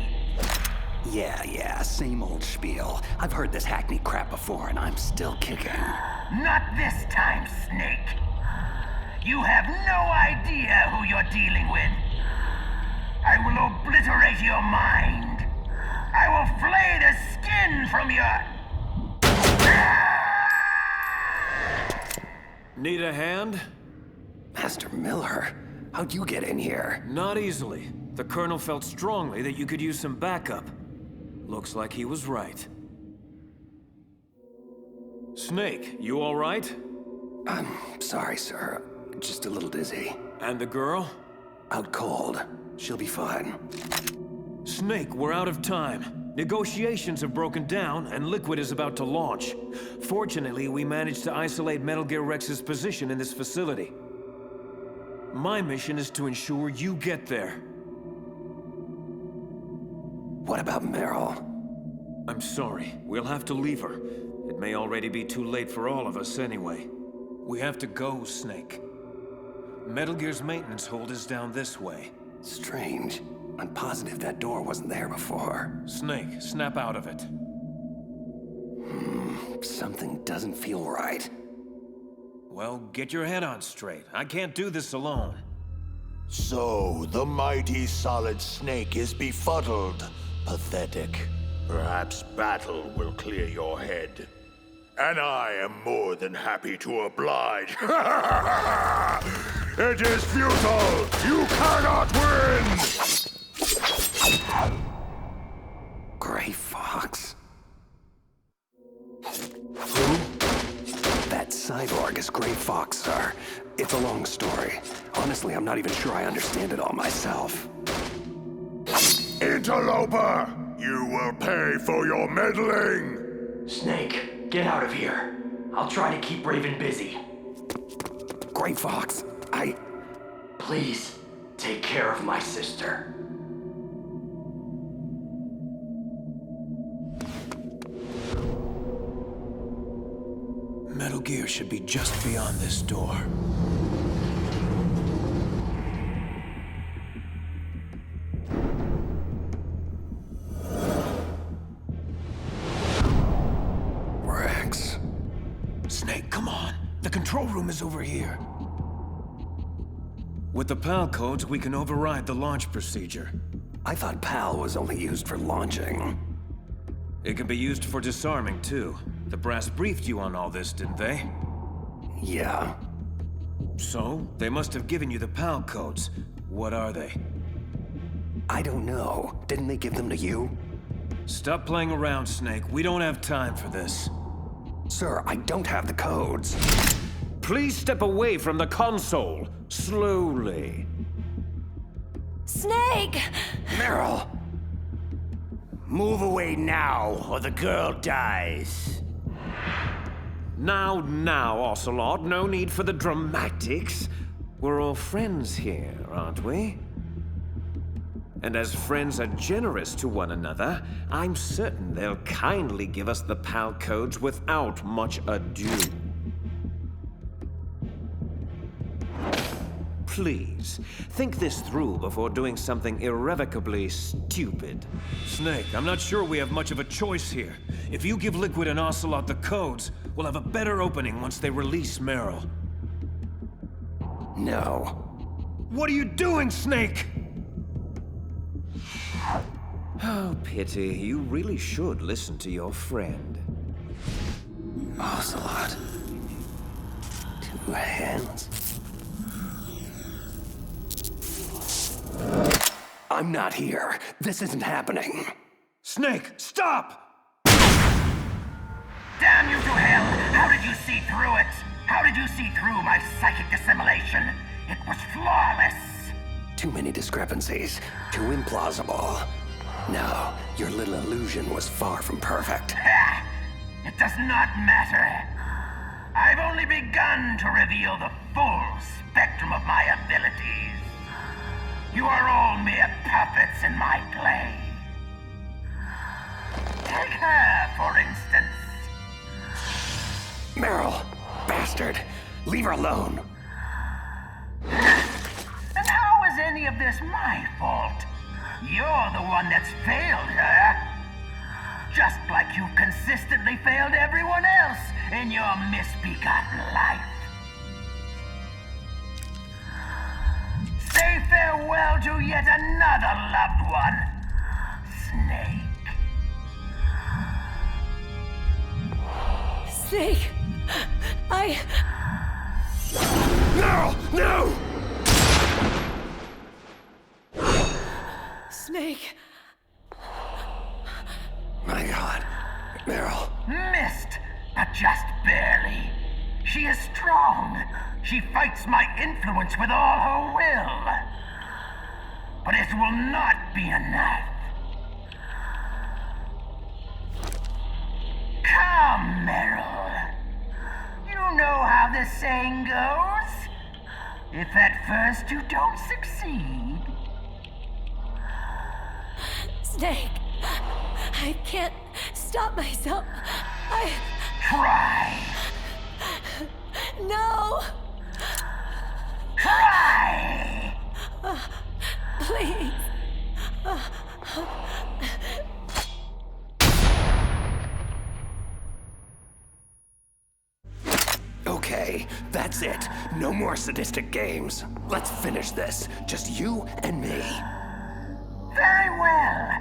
Yeah, same old spiel. I've heard this hackney crap before and I'm still kicking. Not this time, Snake. You have no idea who you're dealing with. I will obliterate your mind. I will flay the skin from your... Need a hand? Master Miller, how'd you get in here? Not easily. The Colonel felt strongly that you could use some backup. Looks like he was right. Snake, you all right? I'm sorry, sir. Just a little dizzy. And the girl? Out cold. She'll be fine. Snake, we're out of time. Negotiations have broken down, and Liquid is about to launch. Fortunately, we managed to isolate Metal Gear Rex's position in this facility. My mission is to ensure you get there. What about Meryl? I'm sorry. We'll have to leave her. It may already be too late for all of us anyway. We have to go, Snake. Metal Gear's maintenance hold is down this way. Strange. I'm positive that door wasn't there before. Snake, snap out of it. Something doesn't feel right. Well, get your head on straight. I can't do this alone. So, the mighty Solid Snake is befuddled. Pathetic. Perhaps battle will clear your head. And I am more than happy to oblige. It is futile! You cannot win! Gray Fox? Who? That cyborg is Gray Fox, sir. It's a long story. Honestly, I'm not even sure I understand it all myself. Interloper! You will pay for your meddling! Snake, get out of here. I'll try to keep Raven busy. Gray Fox, Please, take care of my sister. Metal Gear should be just beyond this door. Rex. Snake, come on. The control room is over here. With the PAL codes, we can override the launch procedure. I thought PAL was only used for launching. It can be used for disarming, too. The brass briefed you on all this, didn't they? Yeah. So, they must have given you the PAL codes. What are they? I don't know. Didn't they give them to you? Stop playing around, Snake. We don't have time for this. Sir, I don't have the codes. Please step away from the console. Slowly. Snake! Meryl! Move away now, or the girl dies. Now, Ocelot. No need for the dramatics. We're all friends here, aren't we? And as friends are generous to one another, I'm certain they'll kindly give us the PAL codes without much ado. Please, think this through before doing something irrevocably stupid. Snake, I'm not sure we have much of a choice here. If you give Liquid and Ocelot the codes, we'll have a better opening once they release Meryl. No. What are you doing, Snake? Oh, pity. You really should listen to your friend. Ocelot. 2 hands. I'm not here. This isn't happening. Snake, stop! Damn you to hell! How did you see through it? How did you see through my psychic assimilation? It was flawless! Too many discrepancies. Too implausible. No, your little illusion was far from perfect. Ha! It does not matter. I've only begun to reveal the full spectrum of my abilities. You are all mere puppets in my play. Take her, for instance. Meryl, bastard, leave her alone. And how is any of this my fault? You're the one that's failed her. Just like you've consistently failed everyone else in your misbegotten life. Say farewell to yet another loved one, Snake. Snake, No! No! Snake. My God, Meryl. Missed, but just barely. She is strong. She fights my influence with all her will. But it will not be enough. Come, Meryl. You know how the saying goes. If at first you don't succeed. Snake, I can't stop myself. Try. No! Try! Please. Okay, that's it. No more sadistic games. Let's finish this. Just you and me. Very well.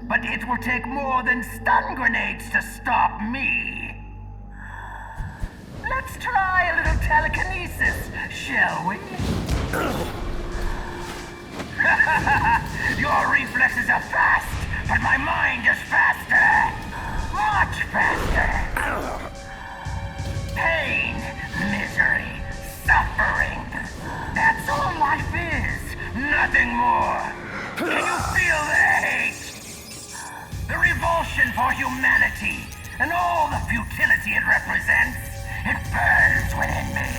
But it will take more than stun grenades to stop me. Let's try a little telekinesis, shall we? Your reflexes are fast, but my mind is faster. Much faster. Pain, misery, suffering. That's all life is. Nothing more. Can you feel the hate? The revulsion for humanity and all the futility it represents. It burns within me.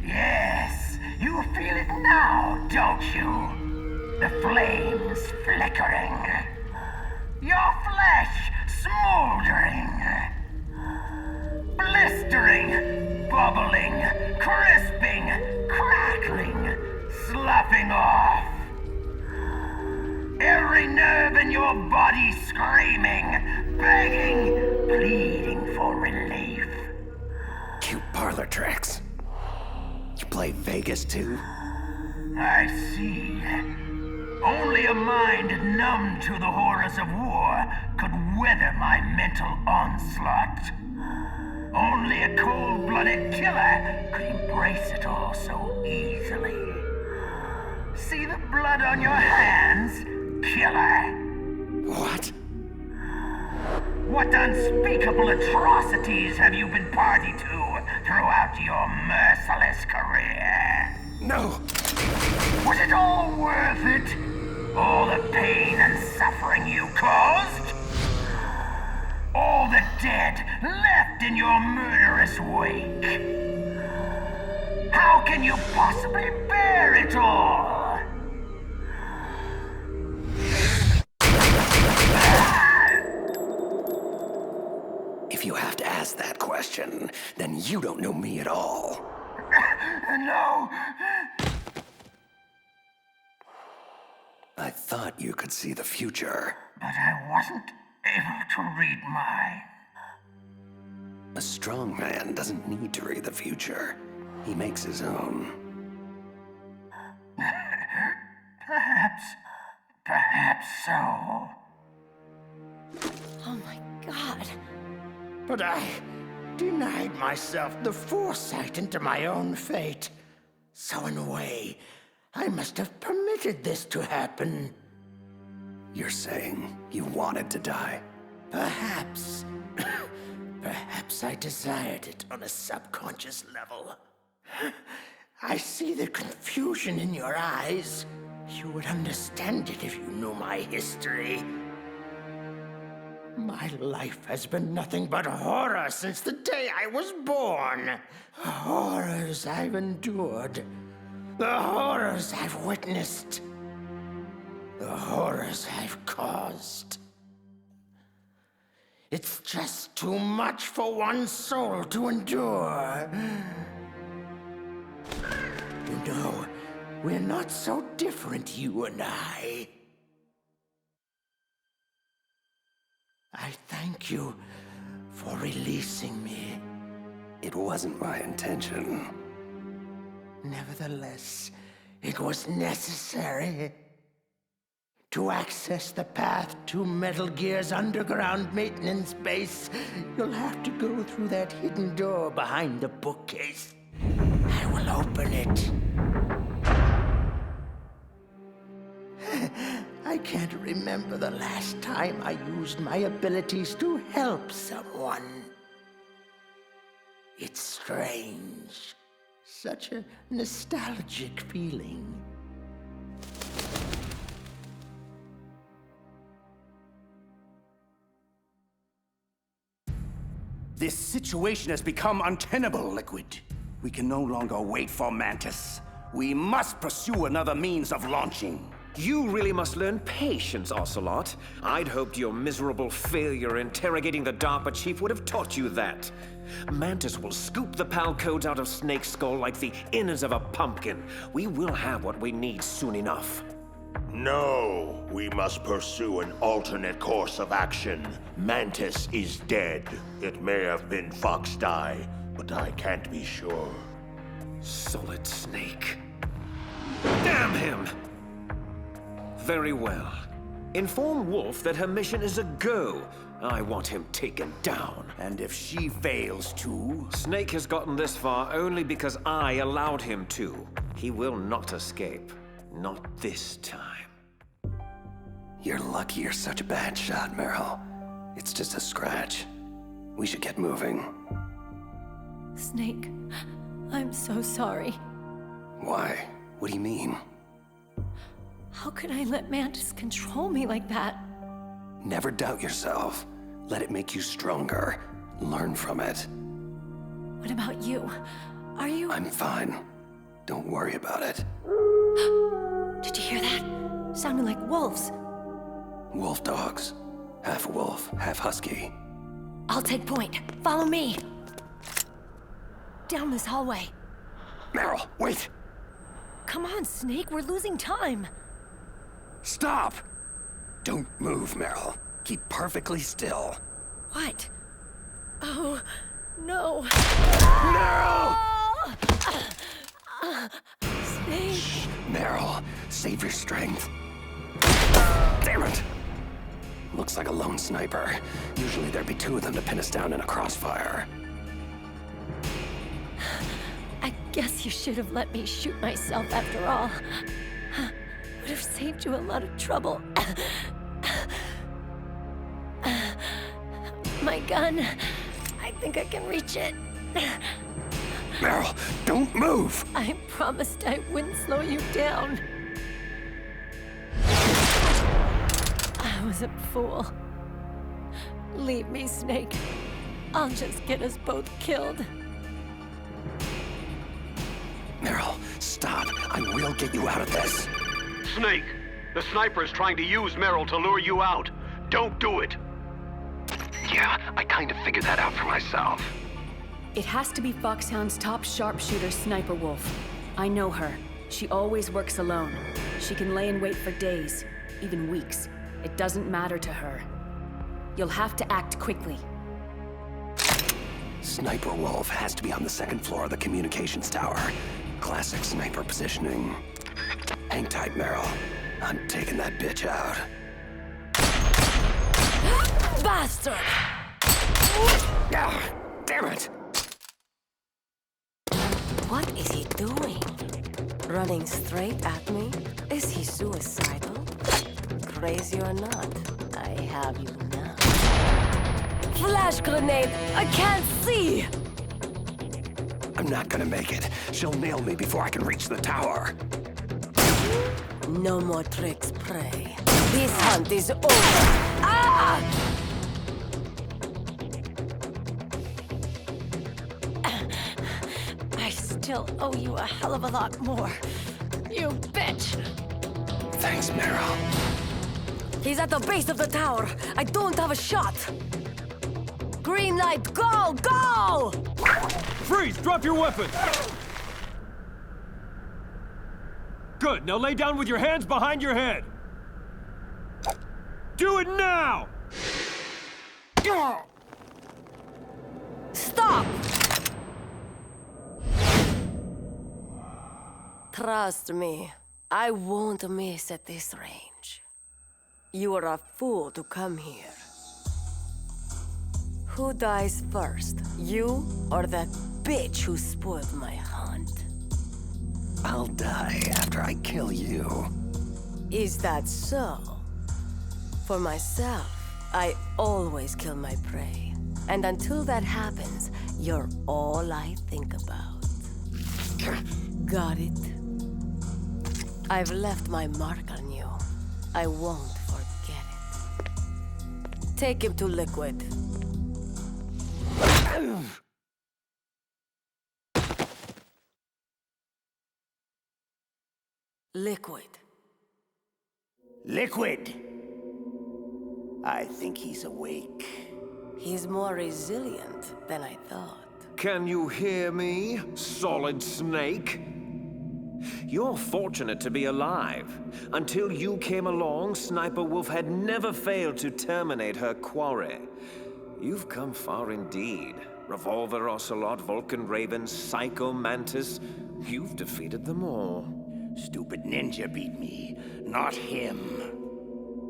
Yes, you feel it now, don't you? The flames flickering. Your flesh smoldering. Blistering, bubbling, crisping, crackling, sloughing off. Every nerve in your body screaming, begging, pleading for relief. Cute parlor tricks. You play Vegas too? I see. Only a mind numb to the horrors of war could weather my mental onslaught. Only a cold-blooded killer could embrace it all so easily. See the blood on your hands, killer? What? What unspeakable atrocities have you been party to throughout your merciless career? No! Was it all worth it? All the pain and suffering you caused? All the dead left in your murderous wake. How can you possibly bear it all? If you have to ask that question, then you don't know me at all. No. I thought you could see the future. But I wasn't able to read mine. A strong man doesn't need to read the future. He makes his own. Perhaps so. Oh my God. But I denied myself the foresight into my own fate. So in a way, I must have permitted this to happen. You're saying you wanted to die? Perhaps. Perhaps I desired it on a subconscious level. I see the confusion in your eyes. You would understand it if you knew my history. My life has been nothing but horror since the day I was born. Horrors I've endured. The horrors I've witnessed. The horrors I've caused. It's just too much for one soul to endure. You know, we're not so different, you and I. I thank you for releasing me. It wasn't my intention. Nevertheless, it was necessary. To access the path to Metal Gear's underground maintenance base, you'll have to go through that hidden door behind the bookcase. I will open it. I can't remember the last time I used my abilities to help someone. It's strange. Such a nostalgic feeling. This situation has become untenable, Liquid. We can no longer wait for Mantis. We must pursue another means of launching. You really must learn patience, Ocelot. I'd hoped your miserable failure interrogating the DARPA chief would have taught you that. Mantis will scoop the PAL codes out of Snake's skull like the innards of a pumpkin. We will have what we need soon enough. No, we must pursue an alternate course of action. Mantis is dead. It may have been Fox Die, but I can't be sure. Solid Snake. Damn him! Very well. Inform Wolf that her mission is a go. I want him taken down. And if she fails to? Snake has gotten this far only because I allowed him to. He will not escape. Not this time. You're lucky you're such a bad shot, Meryl. It's just a scratch. We should get moving. Snake, I'm so sorry. Why? What do you mean? How could I let Mantis control me like that? Never doubt yourself. Let it make you stronger. Learn from it. What about you? Are you... I'm fine. Don't worry about it. Did you hear that? Sounded like wolves. Wolf dogs. Half wolf, half husky. I'll take point. Follow me. Down this hallway. Meryl, wait! Come on, Snake. We're losing time. Stop! Don't move, Meryl. Keep perfectly still. What? Oh, no. No! Snake. Shh, Meryl, save your strength. Damn it! Looks like a lone sniper. Usually there'd be two of them to pin us down in a crossfire. I guess you should have let me shoot myself after all. Would have saved you a lot of trouble. My gun. I think I can reach it. Meryl, don't move! I promised I wouldn't slow you down. I was a fool. Leave me, Snake. I'll just get us both killed. Meryl, stop. I will get you out of this. Snake, the sniper is trying to use Meryl to lure you out. Don't do it. Yeah, I kind of figured that out for myself. It has to be Foxhound's top sharpshooter, Sniper Wolf. I know her. She always works alone. She can lay in wait for days, even weeks. It doesn't matter to her. You'll have to act quickly. Sniper Wolf has to be on the second floor of the communications tower. Classic sniper positioning. Hang tight, Meryl. I'm taking that bitch out. Bastard! Ah, damn it! What is he doing? Running straight at me? Is he suicidal? Crazy or not, I have you now. Flash grenade! I can't see! I'm not gonna make it. She'll nail me before I can reach the tower. No more tricks, prey. This hunt is over. Ah! I still owe you a hell of a lot more. You bitch! Thanks, Meryl. He's at the base of the tower. I don't have a shot. Green light, go! Go! Freeze! Drop your weapon! Good, now lay down with your hands behind your head. Do it now! Stop! Trust me, I won't miss at this range. You are a fool to come here. Who dies first, you or that bitch who spoiled my hunt? I'll die after I kill you. Is that so? For myself, I always kill my prey. And until that happens, you're all I think about. Got it? I've left my mark on you. I won't forget it. Take him to Liquid. Liquid. Liquid! I think he's awake. He's more resilient than I thought. Can you hear me, Solid Snake? You're fortunate to be alive. Until you came along, Sniper Wolf had never failed to terminate her quarry. You've come far indeed. Revolver Ocelot, Vulcan Raven, Psycho Mantis. You've defeated them all. Stupid ninja beat me, not him.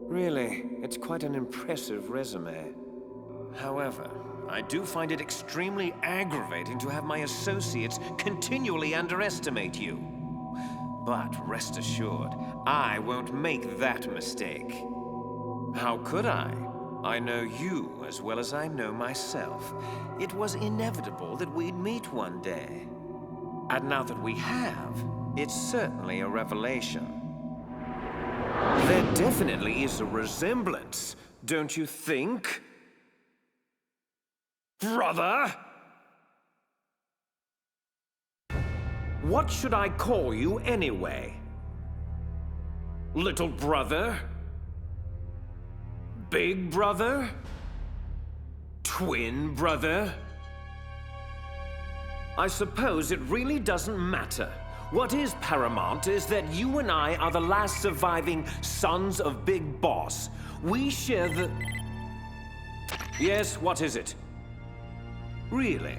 Really, it's quite an impressive resume. However, I do find it extremely aggravating to have my associates continually underestimate you. But rest assured, I won't make that mistake. How could I? I know you as well as I know myself. It was inevitable that we'd meet one day. And now that we have, it's certainly a revelation. There definitely is a resemblance, don't you think? Brother? What should I call you anyway? Little brother? Big brother? Twin brother? I suppose it really doesn't matter. What is paramount is that you and I are the last surviving sons of Big Boss. We share the... Yes, what is it? Really?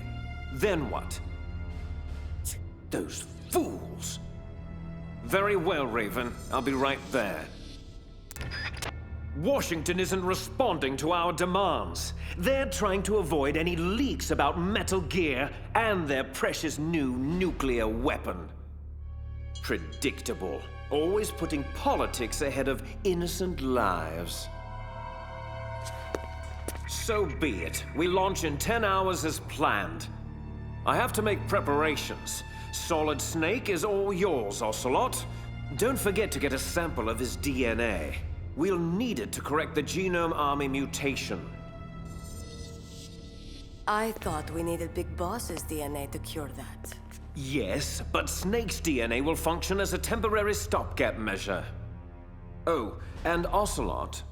Then what? Those fools! Very well, Raven. I'll be right there. Washington isn't responding to our demands. They're trying to avoid any leaks about Metal Gear and their precious new nuclear weapon. Predictable. Always putting politics ahead of innocent lives. So be it. We launch in 10 hours as planned. I have to make preparations. Solid Snake is all yours, Ocelot. Don't forget to get a sample of his DNA. We'll need it to correct the Genome Army mutation. I thought we needed Big Boss's DNA to cure that. Yes, but Snake's DNA will function as a temporary stopgap measure. Oh, and Ocelot.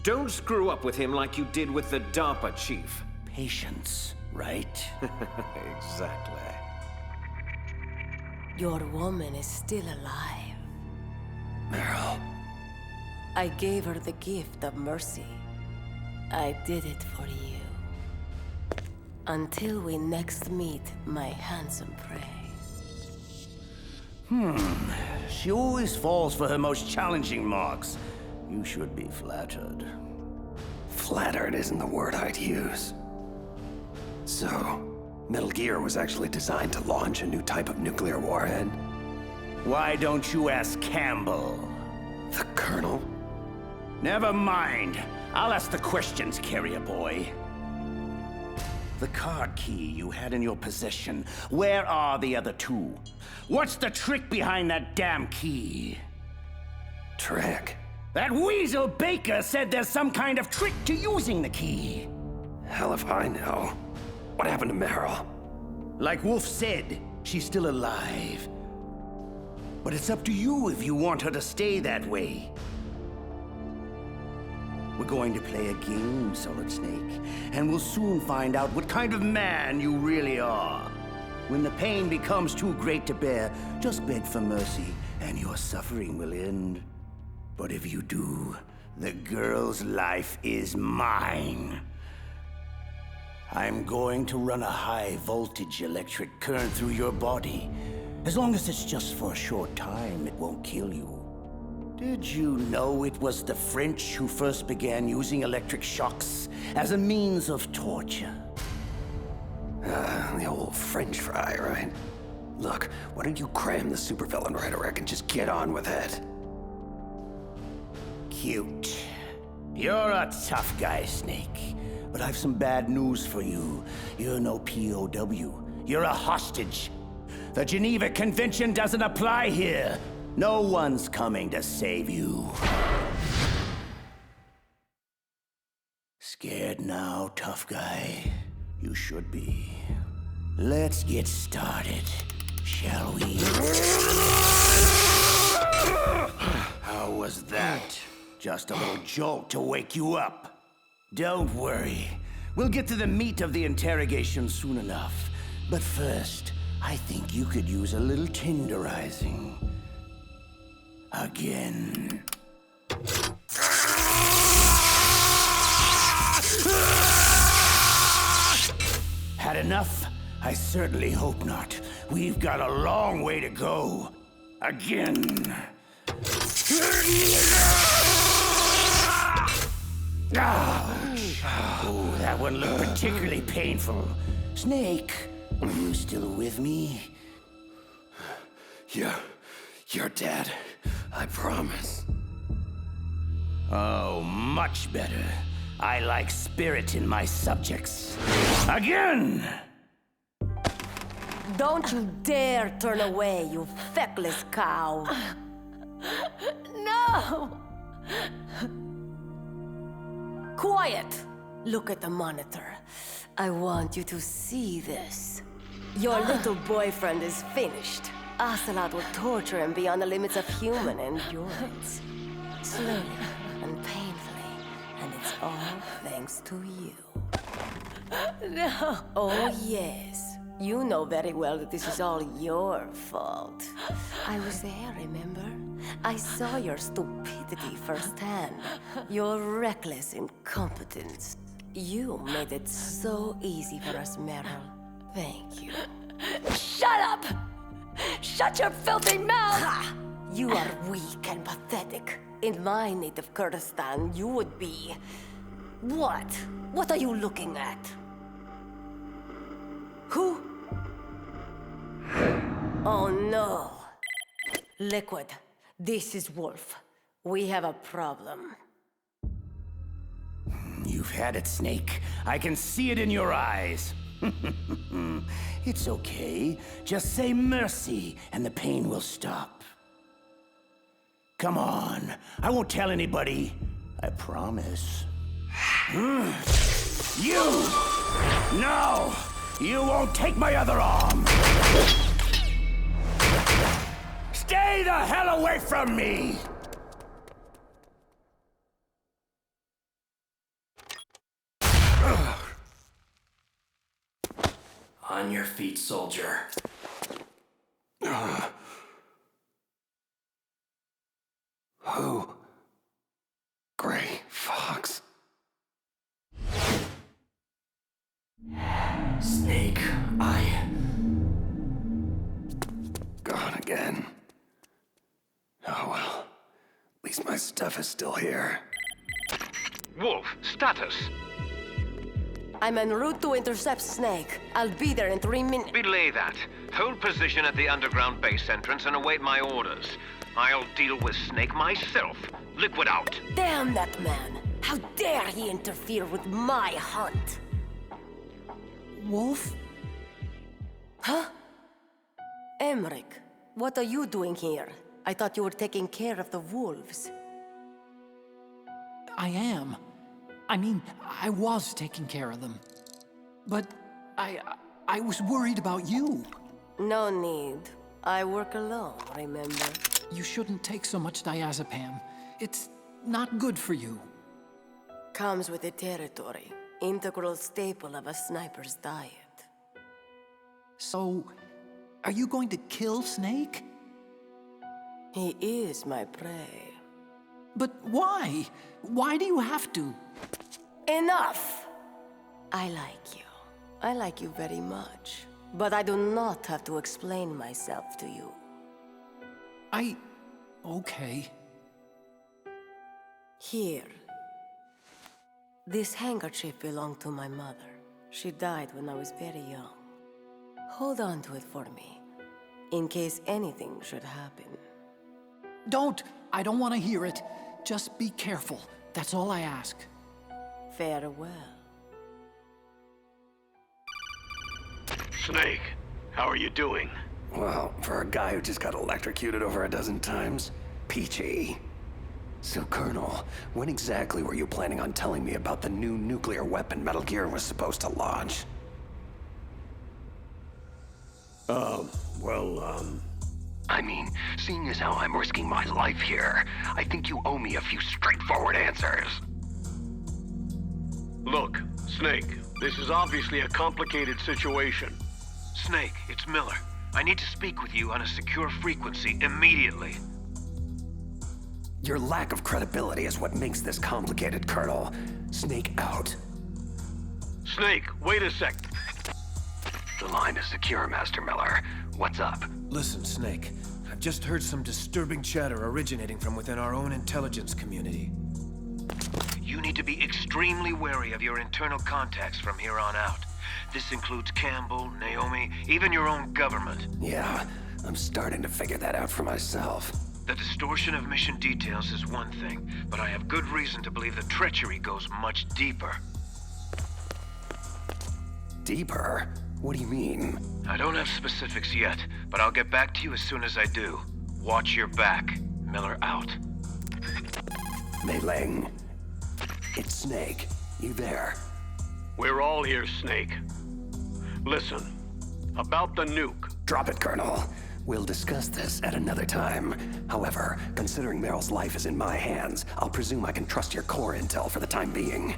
Don't screw up with him like you did with the DARPA chief. Patience, right? Exactly. Your woman is still alive. Meryl. I gave her the gift of mercy. I did it for you. Until we next meet, my handsome prey. She always falls for her most challenging marks. You should be flattered. Flattered isn't the word I'd use. So, Metal Gear was actually designed to launch a new type of nuclear warhead? Why don't you ask Campbell? The Colonel? Never mind. I'll ask the questions, carrier boy. The card key you had in your possession, where are the other two? What's the trick behind that damn key? Trick? That weasel Baker said there's some kind of trick to using the key. Hell if I know. What happened to Meryl? Like Wolf said, she's still alive. But it's up to you if you want her to stay that way. We're going to play a game, Solid Snake, and we'll soon find out what kind of man you really are. When the pain becomes too great to bear, just beg for mercy, and your suffering will end. But if you do, the girl's life is mine. I'm going to run a high-voltage electric current through your body. As long as it's just for a short time, it won't kill you. Did you know it was the French who first began using electric shocks as a means of torture? The old French fry, right? Look, why don't you cram the supervillain rhetoric and just get on with it? Cute. You're a tough guy, Snake. But I've some bad news for you. You're no POW. You're a hostage. The Geneva Convention doesn't apply here. No one's coming to save you. Scared now, tough guy? You should be. Let's get started, shall we? How was that? Just a little jolt to wake you up. Don't worry. We'll get to the meat of the interrogation soon enough. But first, I think you could use a little tenderizing. Again. Had enough? I certainly hope not. We've got a long way to go. Again. Ouch. Oh, that one looked particularly painful. Snake, are you still with me? You're dead. I promise. Oh, much better. I like spirit in my subjects. Again! Don't you dare turn away, you feckless cow. No! Quiet! Look at the monitor. I want you to see this. Your little boyfriend is finished. Ocelot will torture him beyond the limits of human endurance. Slowly and painfully, and it's all thanks to you. No. Oh, yes. You know very well that this is all your fault. I was there, remember? I saw your stupidity firsthand. Your reckless incompetence. You made it so easy for us, Meryl. Thank you. Shut up! Shut your filthy mouth! Ha! You are weak and pathetic. In my native Kurdistan, you would be... What? What are you looking at? Who? Oh no. Liquid, this is Wolf. We have a problem. You've had it, Snake. I can see it in your eyes. It's okay. Just say mercy, and the pain will stop. Come on. I won't tell anybody. I promise. You! No! You won't take my other arm! Stay the hell away from me! On your feet, soldier. Who? Gray Fox. Snake, Gone again. Oh well. At least my stuff is still here. Wolf, status. I'm en route to intercept Snake. I'll be there in 3 minutes. Belay that. Hold position at the underground base entrance and await my orders. I'll deal with Snake myself. Liquid out. Damn that man! How dare he interfere with my hunt? Wolf? Huh? Emmerich, what are you doing here? I thought you were taking care of the wolves. I am. I mean, I was taking care of them. But I was worried about you. No need. I work alone, remember? You shouldn't take so much diazepam. It's not good for you. Comes with the territory. Integral staple of a sniper's diet. So, are you going to kill Snake? He is my prey. But why? Why do you have to? Enough! I like you. I like you very much. But I do not have to explain myself to you. Okay. Here. This handkerchief belonged to my mother. She died when I was very young. Hold on to it for me, in case anything should happen. Don't! I don't want to hear it. Just be careful. That's all I ask. Farewell. Snake, how are you doing? Well, for a guy who just got electrocuted over a dozen times, peachy. So, Colonel, when exactly were you planning on telling me about the new nuclear weapon Metal Gear was supposed to launch? I mean, seeing as how I'm risking my life here, I think you owe me a few straightforward answers. Look, Snake, this is obviously a complicated situation. Snake, it's Miller. I need to speak with you on a secure frequency immediately. Your lack of credibility is what makes this complicated, Colonel. Snake out. Snake, wait a sec. The line is secure, Master Miller. What's up? Listen, Snake. I've just heard some disturbing chatter originating from within our own intelligence community. You need to be extremely wary of your internal contacts from here on out. This includes Campbell, Naomi, even your own government. Yeah, I'm starting to figure that out for myself. The distortion of mission details is one thing, but I have good reason to believe the treachery goes much deeper. Deeper? What do you mean? I don't have specifics yet, but I'll get back to you as soon as I do. Watch your back. Miller out. Mei Ling. It's Snake. You there? We're all here, Snake. Listen, about the nuke. Drop it, Colonel. We'll discuss this at another time. However, considering Meryl's life is in my hands, I'll presume I can trust your core intel for the time being.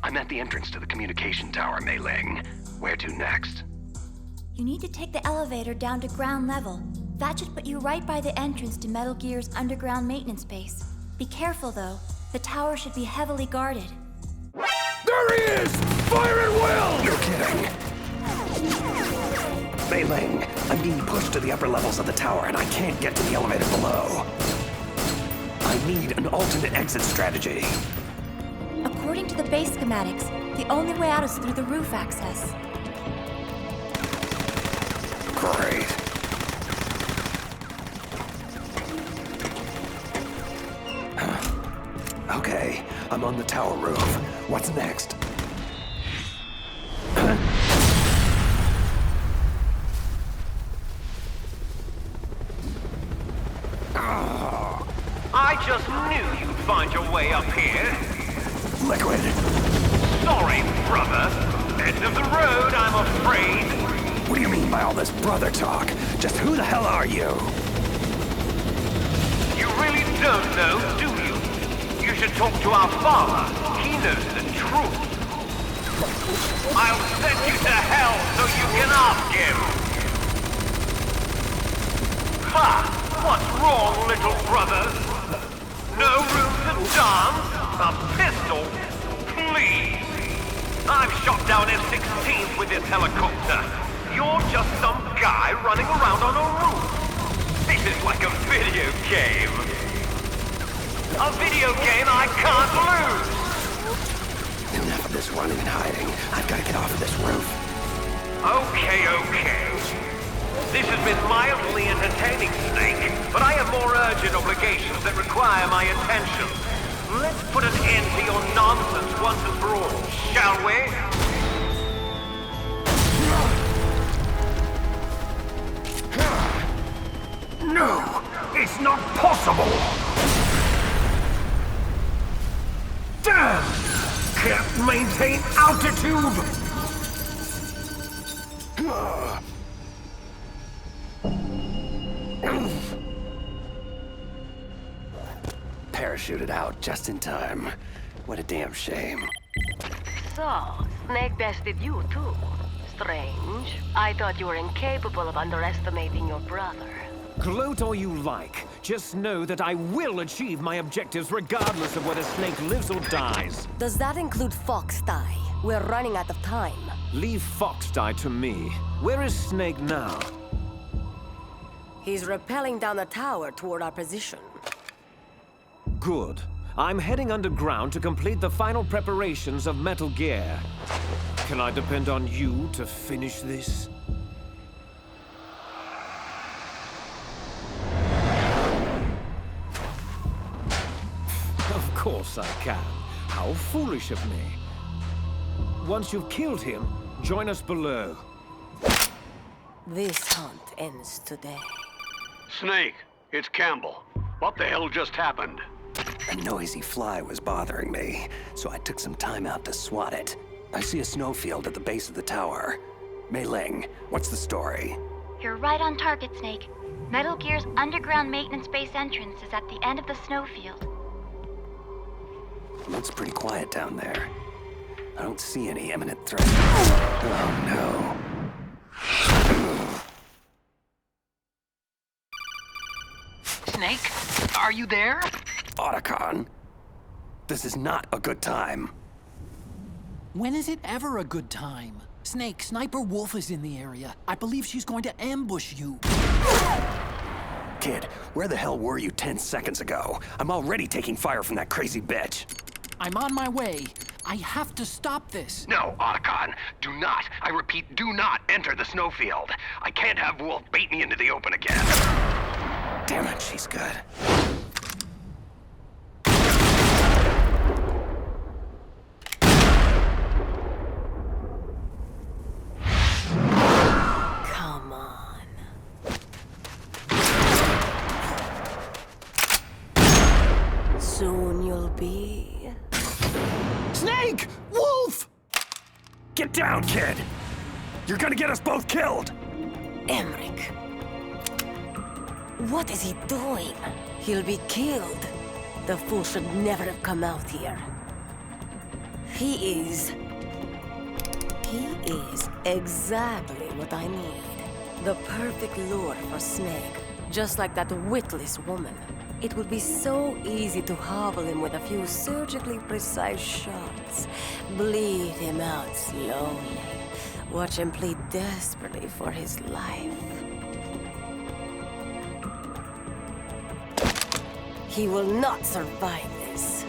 I'm at the entrance to the communication tower, Mei Ling. Where to next? You need to take the elevator down to ground level. That should put you right by the entrance to Metal Gear's underground maintenance base. Be careful, though. The tower should be heavily guarded. There he is! Fire at will! You're kidding. Mei Ling, I'm being pushed to the upper levels of the tower and I can't get to the elevator below. I need an alternate exit strategy. According to the base schematics, the only way out is through the roof access. Great. Okay, I'm on the tower roof. What's next? I just knew you'd find your way up here. Liquid. Sorry, brother. End of the road, I'm afraid. What do you mean by all this brother talk? Just who the hell are you? You really don't know, do you? You should talk to our father. He knows the truth. I'll send you to hell so you can ask him. Ha! What's wrong, little brother? No room to dance? A pistol? Please! I've shot down F-16s with this helicopter. You're just some guy running around on a roof. This is like a video game. A video game I can't lose! Enough of this running and hiding. I've got to get off of this roof. Okay. This has been mildly entertaining, Snake, but I have more urgent obligations that require my attention. Let's put an end to your nonsense once and for all, shall we? No, it's not possible! Damn! Can't maintain altitude! Parachuted out just in time. What a damn shame. So, Snake bested you too. Strange. I thought you were incapable of underestimating your brother. Gloat all you like. Just know that I will achieve my objectives regardless of whether Snake lives or dies. Does that include Fox Die? We're running out of time. Leave Fox Die to me. Where is Snake now? He's rappelling down the tower toward our position. Good. I'm heading underground to complete the final preparations of Metal Gear. Can I depend on you to finish this? Of course I can. How foolish of me. Once you've killed him, join us below. This hunt ends today. Snake, it's Campbell. What the hell just happened? A noisy fly was bothering me, so I took some time out to swat it. I see a snowfield at the base of the tower. Mei Ling, what's the story? You're right on target, Snake. Metal Gear's underground maintenance base entrance is at the end of the snowfield. Looks pretty quiet down there. I don't see any imminent threat. Oh no. Snake, are you there? Otacon, this is not a good time. When is it ever a good time? Snake, Sniper Wolf is in the area. I believe she's going to ambush you. Kid, where the hell were you 10 seconds ago? I'm already taking fire from that crazy bitch. I'm on my way. I have to stop this. No, Otacon, do not. I repeat, do not enter the snowfield. I can't have Wolf bait me into the open again. Damn it, she's good. Come on. Soon you'll be... Snake! Wolf! Get down, kid! You're gonna get us both killed! Emmerich. What is he doing? He'll be killed. The fool should never have come out here. He is exactly what I need. The perfect lure for Snake. Just like that witless woman. It would be so easy to hobble him with a few surgically precise shots. Bleed him out slowly. Watch him plead desperately for his life. He will not survive this.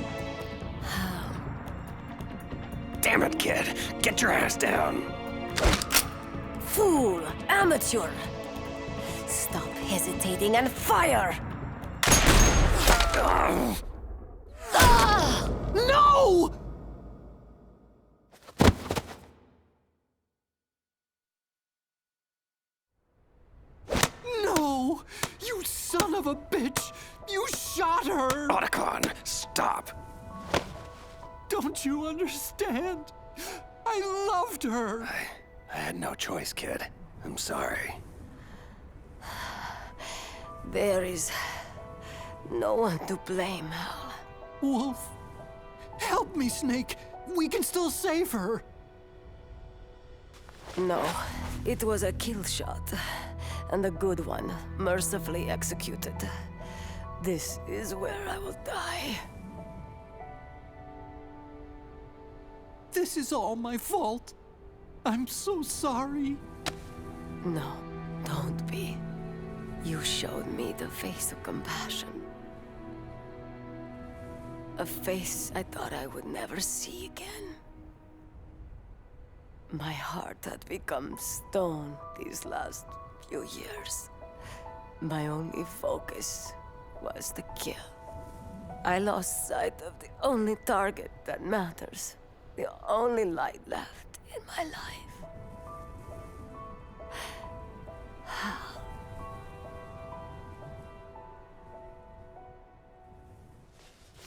Damn it, kid. Get your ass down. Fool! Amateur! Stop hesitating and fire! No! No! You son of a bitch! You shot her! Otacon, stop. Don't you understand? I loved her! I had no choice, kid. I'm sorry. There is no one to blame, Hal. Wolf, help me, Snake. We can still save her. No, it was a kill shot, and a good one, mercifully executed. This is where I will die. This is all my fault. I'm so sorry. No, don't be. You showed me the face of compassion. A face I thought I would never see again. My heart had become stone these last few years. My only focus was the kill. I lost sight of the only target that matters. The only light left in my life. Hal.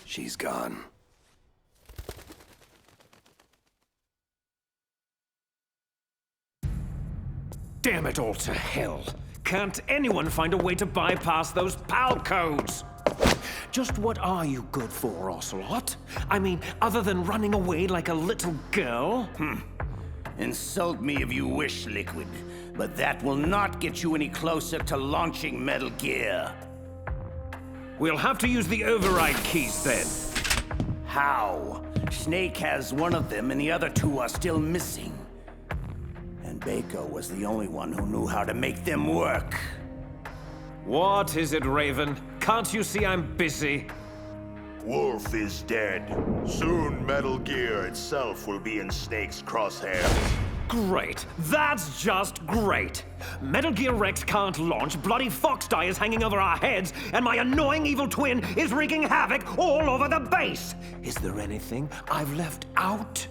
She's gone. Damn it all to hell. Can't anyone find a way to bypass those PAL codes? Just what are you good for, Ocelot? I mean, other than running away like a little girl? Insult me if you wish, Liquid, but that will not get you any closer to launching Metal Gear. We'll have to use the override keys then. How? Snake has one of them and the other two are still missing. And Baker was the only one who knew how to make them work. What is it, Raven? Can't you see I'm busy? Wolf is dead. Soon Metal Gear itself will be in Snake's crosshairs. Great. That's just great. Metal Gear Rex can't launch, bloody Fox-Die is hanging over our heads, and my annoying evil twin is wreaking havoc all over the base. Is there anything I've left out?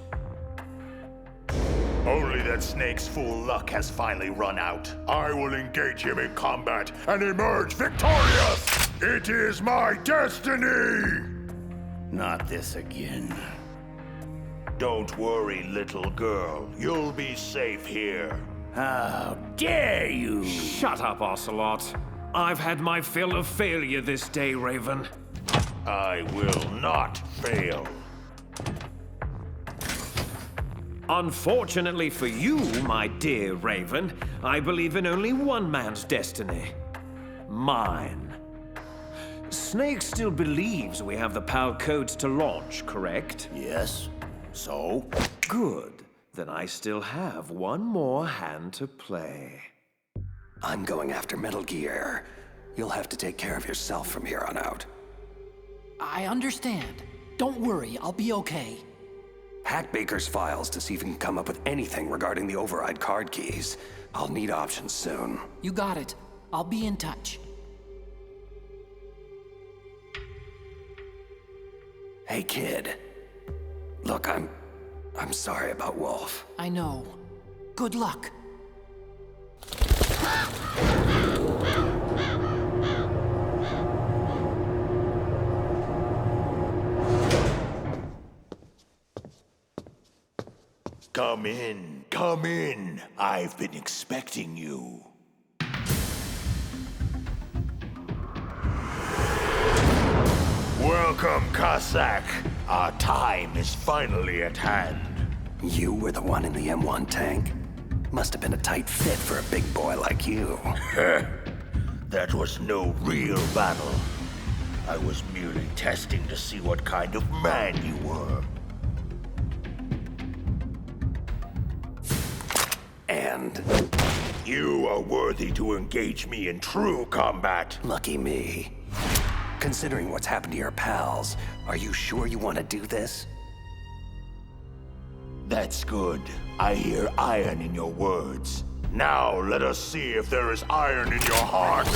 Only that Snake's fool luck has finally run out. I will engage him in combat and emerge victorious! It is my destiny! Not this again. Don't worry, little girl. You'll be safe here. How dare you! Shut up, Ocelot. I've had my fill of failure this day, Raven. I will not fail. Unfortunately for you, my dear Raven, I believe in only one man's destiny. Mine. Snake still believes we have the PAL codes to launch, correct? Yes. So? Good. Then I still have one more hand to play. I'm going after Metal Gear. You'll have to take care of yourself from here on out. I understand. Don't worry, I'll be okay. Hack Baker's files to see if we can come up with anything regarding the override card keys. I'll need options soon. You got it. I'll be in touch. Hey, kid. Look, I'm sorry about Wolf. I know. Good luck. Come in, come in. I've been expecting you. Welcome, Cossack. Our time is finally at hand. You were the one in the M1 tank? Must have been a tight fit for a big boy like you. That was no real battle. I was merely testing to see what kind of man you were. And? You are worthy to engage me in true combat. Lucky me. Considering what's happened to your pals, are you sure you want to do this? That's good. I hear iron in your words. Now let us see if there is iron in your heart.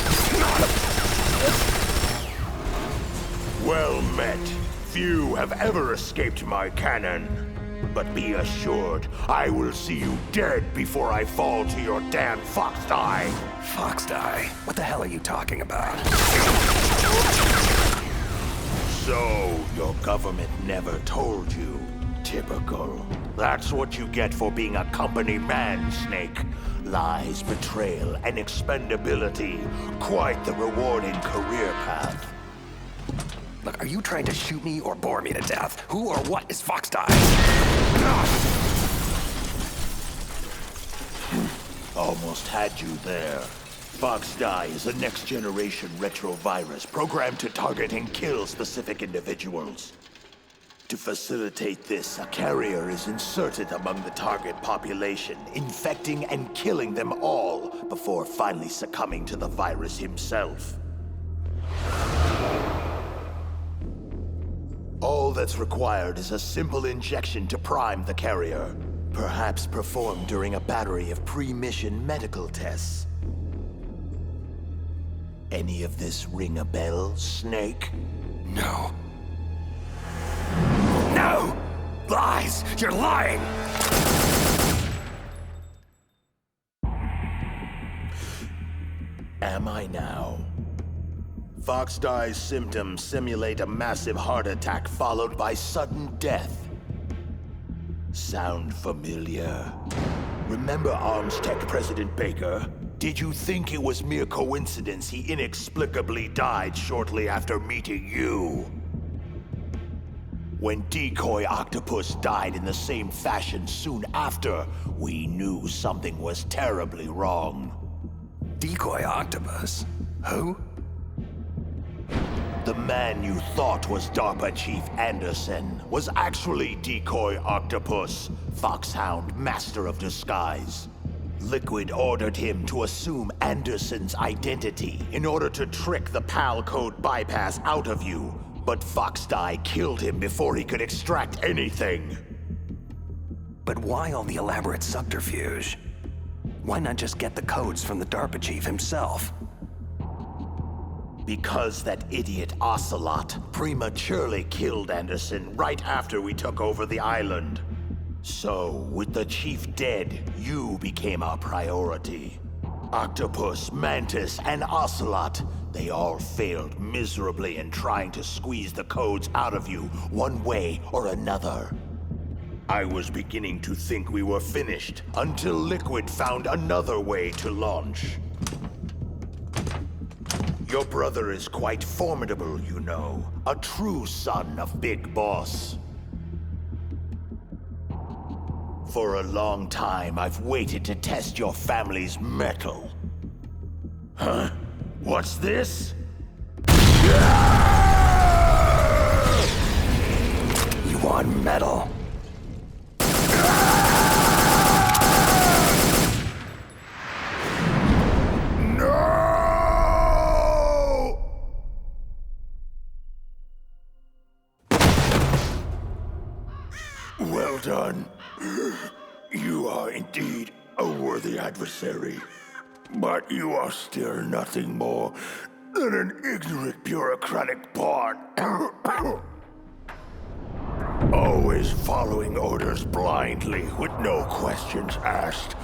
Well met. Few have ever escaped my cannon. But be assured, I will see you dead before I fall to your damn Fox-Die. Fox-Die? What the hell are you talking about? So, your government never told you. Typical. That's what you get for being a company man, Snake. Lies, betrayal, and expendability. Quite the rewarding career path. Look, are you trying to shoot me or bore me to death? Who or what is Foxdie? Almost had you there. Foxdie is a next-generation retrovirus programmed to target and kill specific individuals. To facilitate this, a carrier is inserted among the target population, infecting and killing them all before finally succumbing to the virus himself. All that's required is a simple injection to prime the carrier, perhaps performed during a battery of pre-mission medical tests. Any of this ring a bell, Snake? No. No! Lies! You're lying! Am I now? Foxdie's symptoms simulate a massive heart attack followed by sudden death. Sound familiar? Remember Arms Tech President Baker? Did you think it was mere coincidence he inexplicably died shortly after meeting you? When Decoy Octopus died in the same fashion soon after, we knew something was terribly wrong. Decoy Octopus? Who? The man you thought was DARPA Chief Anderson was actually Decoy Octopus, Foxhound Master of Disguise. Liquid ordered him to assume Anderson's identity in order to trick the PAL code bypass out of you, but Foxdie killed him before he could extract anything. But why all the elaborate subterfuge? Why not just get the codes from the DARPA chief himself? Because that idiot Ocelot prematurely killed Anderson right after we took over the island. So, with the chief dead, you became our priority. Octopus, Mantis, and Ocelot, they all failed miserably in trying to squeeze the codes out of you one way or another. I was beginning to think we were finished until Liquid found another way to launch. Your brother is quite formidable, you know. A true son of Big Boss. For a long time, I've waited to test your family's mettle. Huh? What's this? You want metal? Well done. You are indeed a worthy adversary. But you are still nothing more than an ignorant bureaucratic pawn. Always following orders blindly with no questions asked.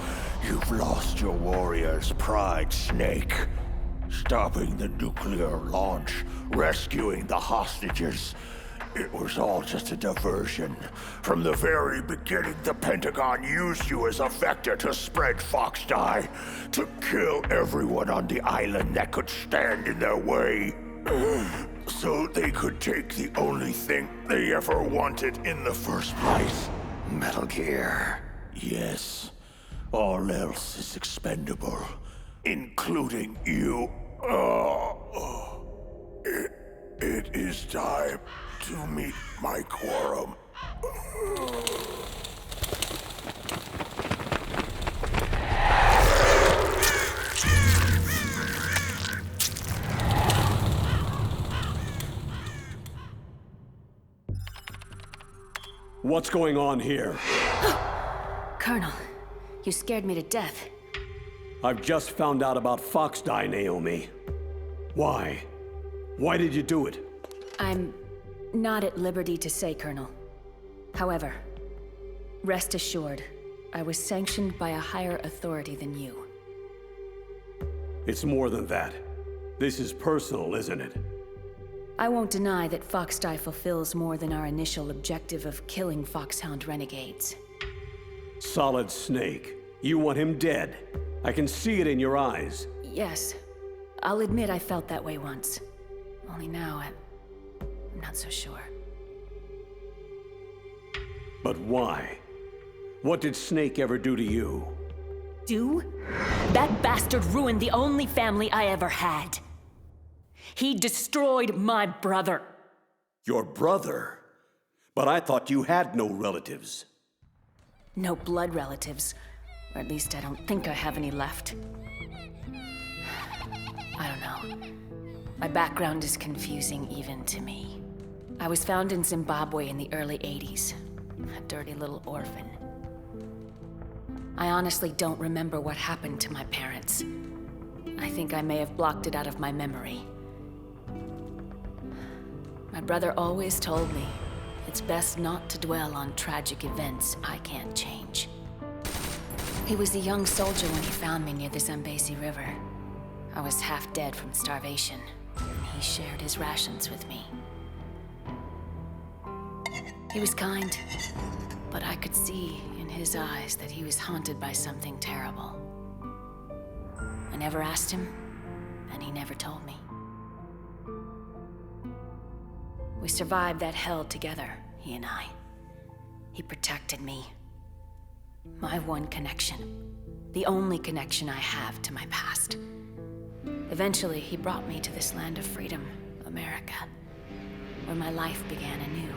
You've lost your warrior's pride, Snake. Stopping the nuclear launch, rescuing the hostages. It was all just a diversion. From the very beginning, the Pentagon used you as a vector to spread Foxdie, to kill everyone on the island that could stand in their way. So they could take the only thing they ever wanted in the first place. Metal Gear. Yes. All else is expendable, including you. It is time to meet my quorum. What's going on here? Colonel, you scared me to death. I've just found out about Foxdie, Naomi. Why? Why did you do it? I'm not at liberty to say, Colonel. However, rest assured, I was sanctioned by a higher authority than you. It's more than that. This is personal, isn't it? I won't deny that Fox-Die fulfills more than our initial objective of killing Foxhound renegades. Solid Snake. You want him dead. I can see it in your eyes. Yes. I'll admit I felt that way once. Only now I'm not so sure. But why? What did Snake ever do to you? Do? That bastard ruined the only family I ever had. He destroyed my brother. Your brother? But I thought you had no relatives. No blood relatives. Or at least I don't think I have any left. I don't know. My background is confusing even to me. I was found in Zimbabwe in the early 80s. A dirty little orphan. I honestly don't remember what happened to my parents. I think I may have blocked it out of my memory. My brother always told me it's best not to dwell on tragic events I can't change. He was a young soldier when he found me near the Zambezi River. I was half dead from starvation, and he shared his rations with me. He was kind, but I could see in his eyes that he was haunted by something terrible. I never asked him, and he never told me. We survived that hell together, he and I. He protected me. My one connection. The only connection I have to my past. Eventually, he brought me to this land of freedom, America, where my life began anew.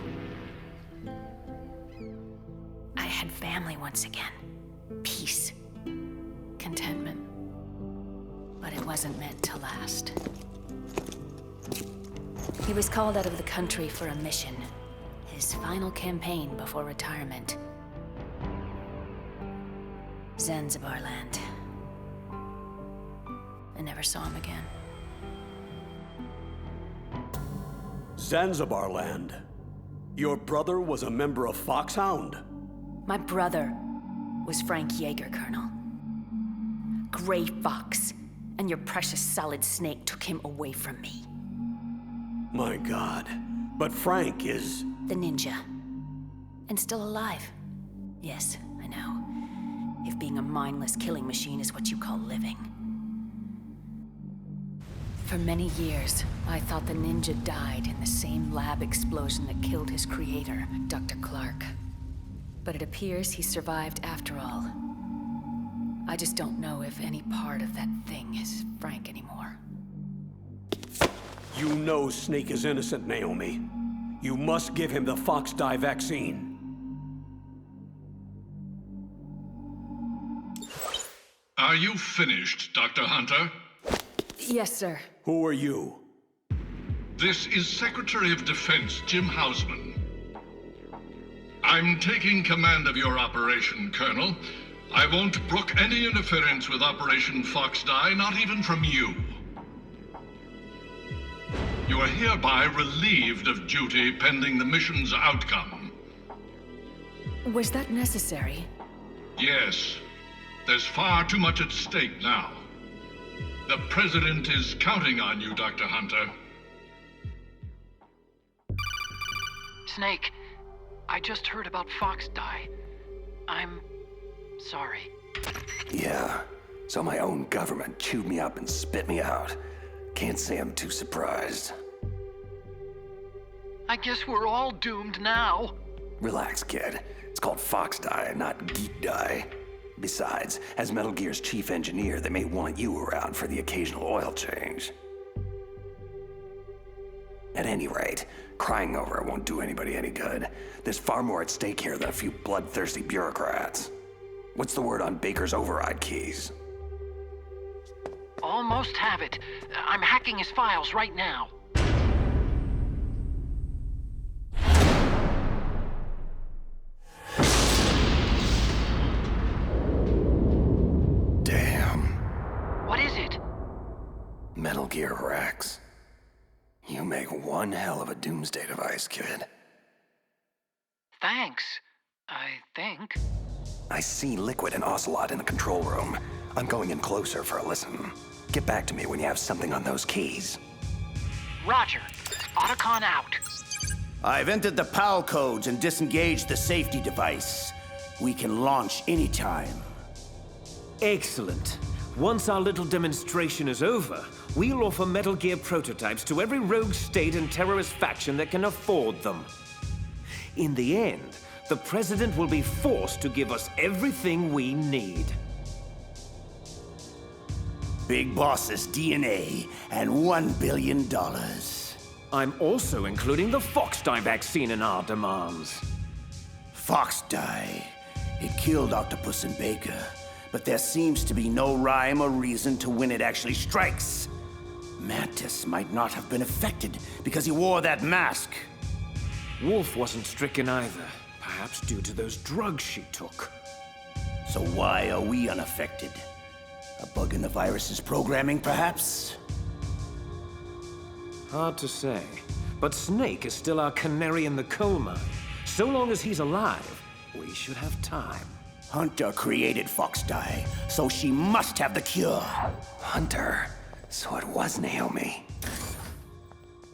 I had family once again. Peace. Contentment. But it wasn't meant to last. He was called out of the country for a mission. His final campaign before retirement. Zanzibar land. I never saw him again. Zanzibar land? Your brother was a member of Foxhound? My brother was Frank Yeager, Colonel. Gray Fox, and your precious Solid Snake took him away from me. My God, but Frank is... The ninja. And still alive. Yes, I know. If being a mindless killing machine is what you call living. For many years, I thought the ninja died in the same lab explosion that killed his creator, Dr. Clark. But it appears he survived after all. I just don't know if any part of that thing is Frank anymore. You know Snake is innocent, Naomi. You must give him the Fox-Die vaccine. Are you finished, Dr. Hunter? Yes, sir. Who are you? This is Secretary of Defense Jim Hausman. I'm taking command of your operation, Colonel. I won't brook any interference with Operation Fox-Die, not even from you. You are hereby relieved of duty pending the mission's outcome. Was that necessary? Yes. There's far too much at stake now. The President is counting on you, Dr. Hunter. Snake, I just heard about Fox-Die. I'm sorry. Yeah, so my own government chewed me up and spit me out. Can't say I'm too surprised. I guess we're all doomed now. Relax, kid. It's called Fox-Die, not Geek-Die. Besides, as Metal Gear's chief engineer, they may want you around for the occasional oil change. At any rate, crying over it won't do anybody any good. There's far more at stake here than a few bloodthirsty bureaucrats. What's the word on Baker's override keys? Almost have it. I'm hacking his files right now. Damn. What is it? Metal Gear Rex. You make one hell of a doomsday device, kid. Thanks, I think. I see Liquid and Ocelot in the control room. I'm going in closer for a listen. Get back to me when you have something on those keys. Roger. Otacon out. I've entered the PAL codes and disengaged the safety device. We can launch anytime. Excellent. Once our little demonstration is over, we'll offer Metal Gear prototypes to every rogue state and terrorist faction that can afford them. In the end, the President will be forced to give us everything we need. Big Boss's DNA and $1 billion. I'm also including the Fox-Die vaccine in our demands. Fox-Die. It killed Octopus and Baker, but there seems to be no rhyme or reason to when it actually strikes. Mantis might not have been affected because he wore that mask. Wolf wasn't stricken either, perhaps due to those drugs she took. So why are we unaffected? A bug in the virus's programming, perhaps? Hard to say, but Snake is still our canary in the coal mine. So long as he's alive, we should have time. Hunter created Fox-Die, so she must have the cure. Hunter? So it was Naomi.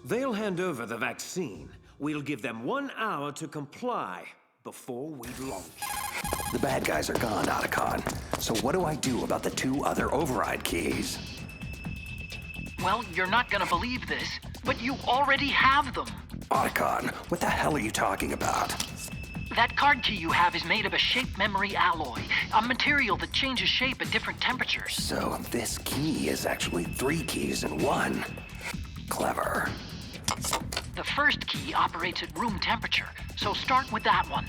They'll hand over the vaccine. We'll give them 1 hour to comply before we launch. The bad guys are gone, Otacon. So what do I do about the 2 other override keys? Well, you're not gonna believe this, but you already have them. Otacon, what the hell are you talking about? That card key you have is made of a shape memory alloy, a material that changes shape at different temperatures. So this key is actually 3 keys in one. Clever. The first key operates at room temperature, so start with that one.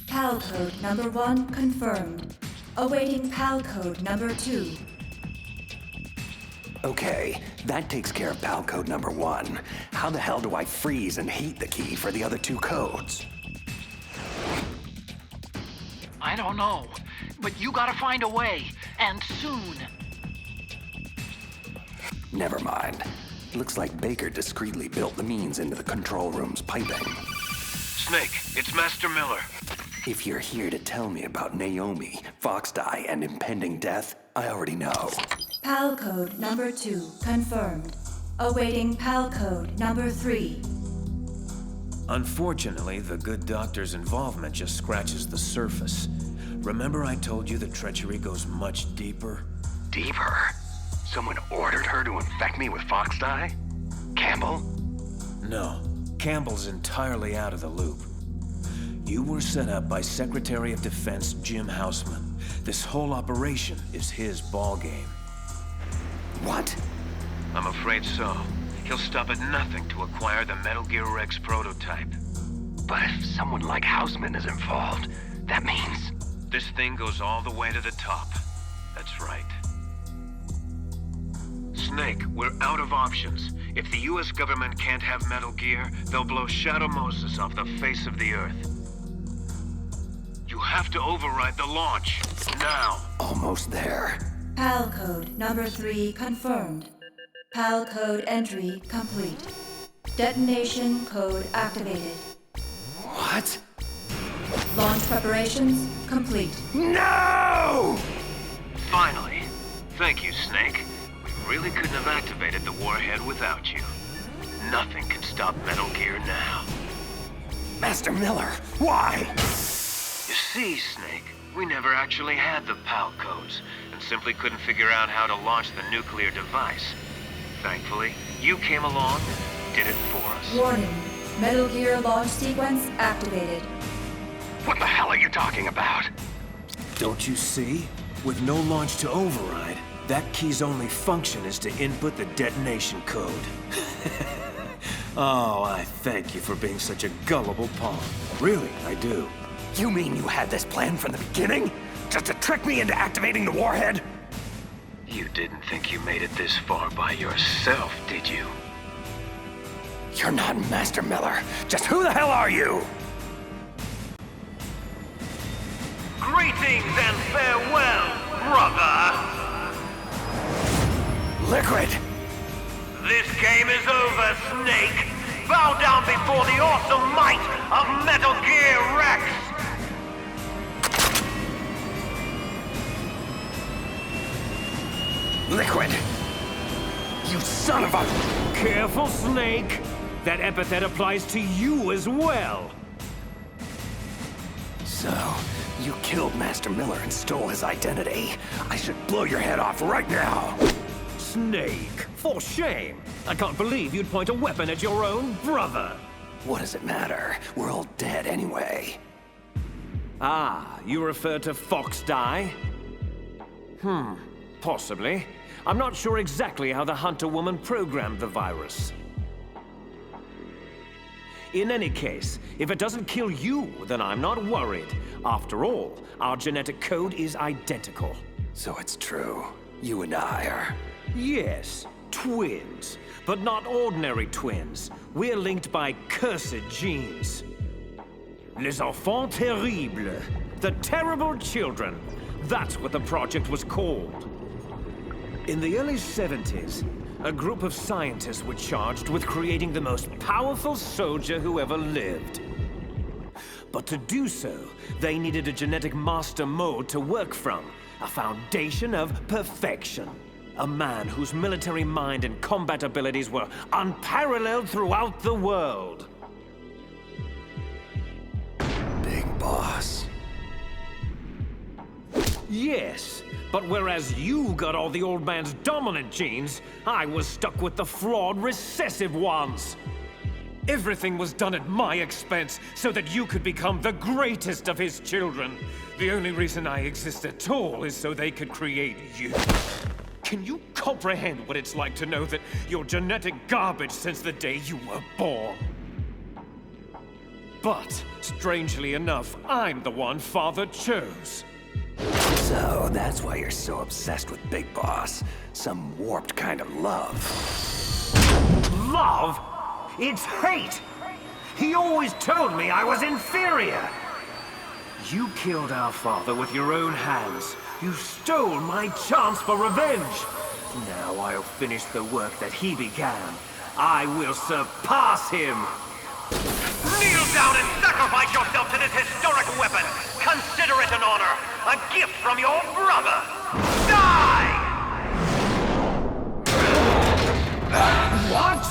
PAL code number 1 confirmed. Awaiting PAL code number 2. Okay, that takes care of PAL code number 1. How the hell do I freeze and heat the key for the other 2 codes? I don't know, but you gotta find a way, and soon. Never mind. Looks like Baker discreetly built the means into the control room's piping. Snake, it's Master Miller. If you're here to tell me about Naomi, Fox-Die, and impending death, I already know. PAL code number 2 confirmed. Awaiting PAL code number 3. Unfortunately, the good doctor's involvement just scratches the surface. Remember I told you the treachery goes much deeper? Deeper? Someone ordered her to infect me with Fox-Die? Campbell? No, Campbell's entirely out of the loop. You were set up by Secretary of Defense Jim Houseman. This whole operation is his ballgame. What? I'm afraid so. He'll stop at nothing to acquire the Metal Gear Rex prototype. But if someone like Houseman is involved, that means... This thing goes all the way to the top. That's right. Snake, we're out of options. If the US government can't have Metal Gear, they'll blow Shadow Moses off the face of the Earth. You have to override the launch. Now. Almost there. PAL code number 3 confirmed. PAL code entry complete. Detonation code activated. What? Launch preparations complete. No! Finally. Thank you, Snake. We really couldn't have activated the warhead without you. Nothing can stop Metal Gear now. Master Miller, why? You see, Snake, we never actually had the PAL codes, and simply couldn't figure out how to launch the nuclear device. Thankfully, you came along and did it for us. Warning. Metal Gear launch sequence activated. What the hell are you talking about? Don't you see? With no launch to override, that key's only function is to input the detonation code. Oh, I thank you for being such a gullible pawn. Really, I do. You mean you had this plan from the beginning? Just to trick me into activating the warhead? You didn't think you made it this far by yourself, did you? You're not Master Miller. Just who the hell are you? Greetings and farewell, brother! Liquid! This game is over, Snake! Bow down before the awesome might of Metal Gear Rex! Liquid! You son son of a... Careful, Snake. That epithet applies to you as well. So, you killed Master Miller and stole his identity. I should blow your head off right now. Snake, for shame. I can't believe you'd point a weapon at your own brother. What does it matter? We're all dead anyway. Ah, you refer to Fox Die? Possibly. I'm not sure exactly how the Hunter woman programmed the virus. In any case, if it doesn't kill you, then I'm not worried. After all, our genetic code is identical. So it's true. You and I are... Yes, twins. But not ordinary twins. We're linked by cursed genes. Les enfants terribles. The terrible children. That's what the project was called. In the early 70s, a group of scientists were charged with creating the most powerful soldier who ever lived. But to do so, they needed a genetic master mold to work from, a foundation of perfection. A man whose military mind and combat abilities were unparalleled throughout the world. Big boss. Yes, but whereas you got all the old man's dominant genes, I was stuck with the flawed recessive ones. Everything was done at my expense so that you could become the greatest of his children. The only reason I exist at all is so they could create you. Can you comprehend what it's like to know that you're genetic garbage since the day you were born? But, strangely enough, I'm the one Father chose. So, that's why you're so obsessed with Big Boss. Some warped kind of love. Love? It's hate! He always told me I was inferior! You killed our father with your own hands. You stole my chance for revenge. Now I'll finish the work that he began. I will surpass him! Kneel down and sacrifice yourself to this historic weapon! Consider it an honor! A gift from your brother! Die! What?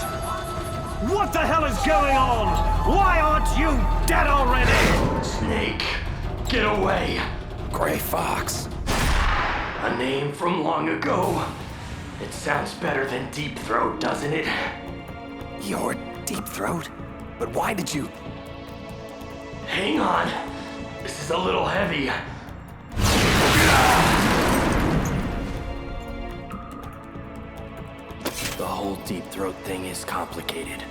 What the hell is going on? Why aren't you dead already? Snake, get away! Gray Fox. A name from long ago. It sounds better than Deep Throat, doesn't it? You're Deep Throat? But why did you... Hang on. This is a little heavy. The whole Deep Throat thing is complicated.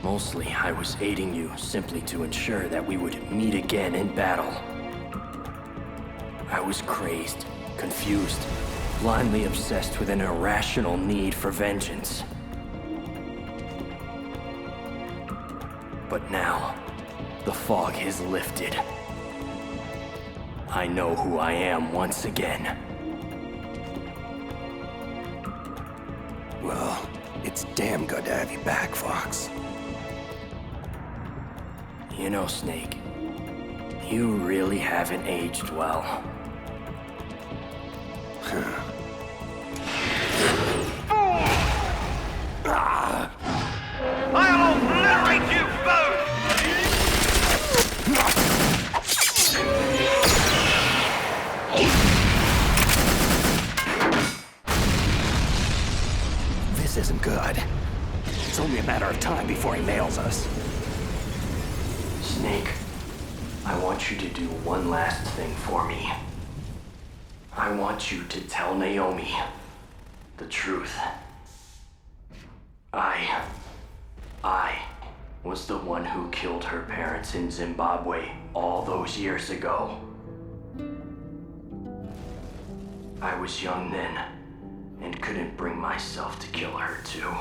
Mostly, I was aiding you simply to ensure that we would meet again in battle. I was crazed, confused, blindly obsessed with an irrational need for vengeance. But now, the fog has lifted. I know who I am once again. Well, it's damn good to have you back, Fox. You know, Snake, you really haven't aged well. I'll obliterate you both! This isn't good. It's only a matter of time before he nails us. Snake, I want you to do one last thing for me. I want you to tell Naomi the truth. I was the one who killed her parents in Zimbabwe all those years ago. I was young then, and couldn't bring myself to kill her too.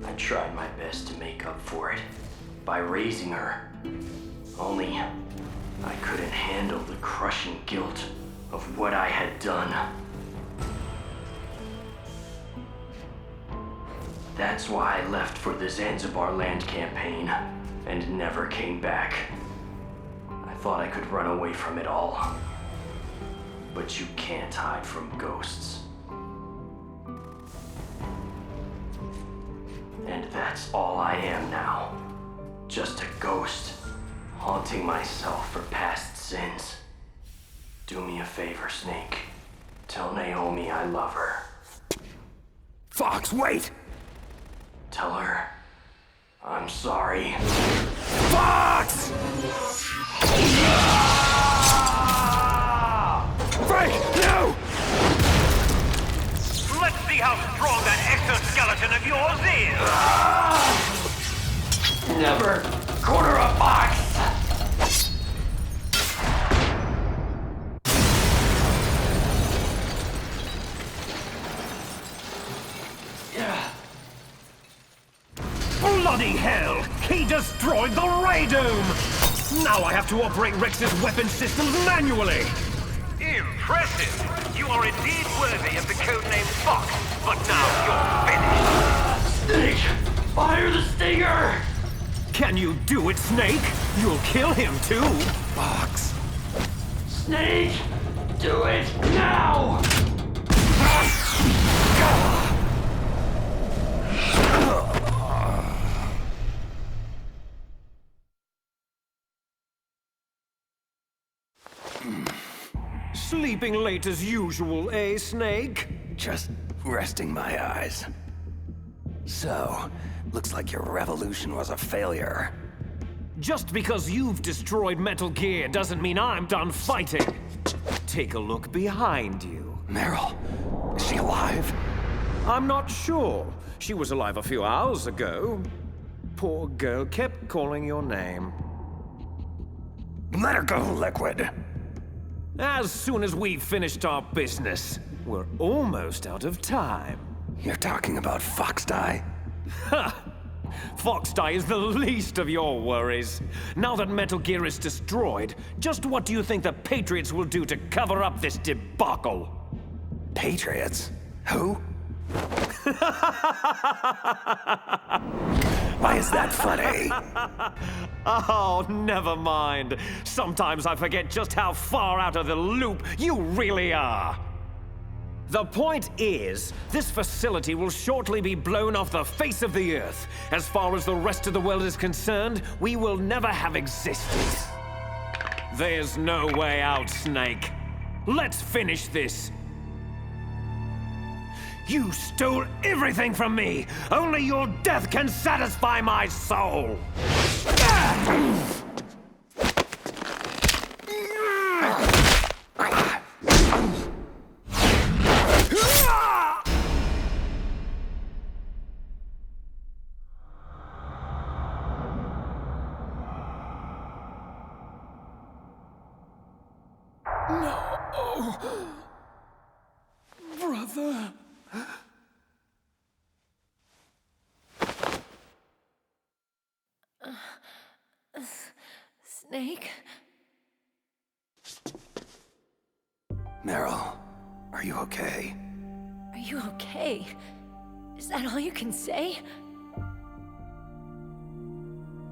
I tried my best to make up for it by raising her. Only, I couldn't handle the crushing guilt of what I had done. That's why I left for the Zanzibar land campaign and never came back. I thought I could run away from it all. But you can't hide from ghosts. That's all I am now. Just a ghost, haunting myself for past sins. Do me a favor, Snake. Tell Naomi I love her. Fox, wait! Tell her I'm sorry. Fox! Frank, no! Let's see how strong that exoskeleton of yours is! Never corner a fox! Bloody hell! He destroyed the ray dome! Now I have to operate Rex's weapon systems manually! Impressive! You are indeed worthy of the codename Fox, but now you're finished! Snake! Fire the stinger! Can you do it, Snake? You'll kill him too! Fox! Snake! Do it now! Sleeping late as usual, eh, Snake? Just resting my eyes. So, looks like your revolution was a failure. Just because you've destroyed Metal Gear doesn't mean I'm done fighting. Take a look behind you. Meryl, is she alive? I'm not sure. She was alive a few hours ago. Poor girl kept calling your name. Let her go, Liquid. As soon as we've finished our business, we're almost out of time. You're talking about Fox Die? Ha! Fox Die is the least of your worries. Now that Metal Gear is destroyed, just what do you think the Patriots will do to cover up this debacle? Patriots? Who? Why is that funny? Oh, never mind. Sometimes I forget just how far out of the loop you really are. The point is, this facility will shortly be blown off the face of the Earth. As far as the rest of the world is concerned, we will never have existed. There's no way out, Snake. Let's finish this. You stole everything from me! Only your death can satisfy my soul! No. Brother. Snake? Meryl, are you okay? Are you okay? Is that all you can say?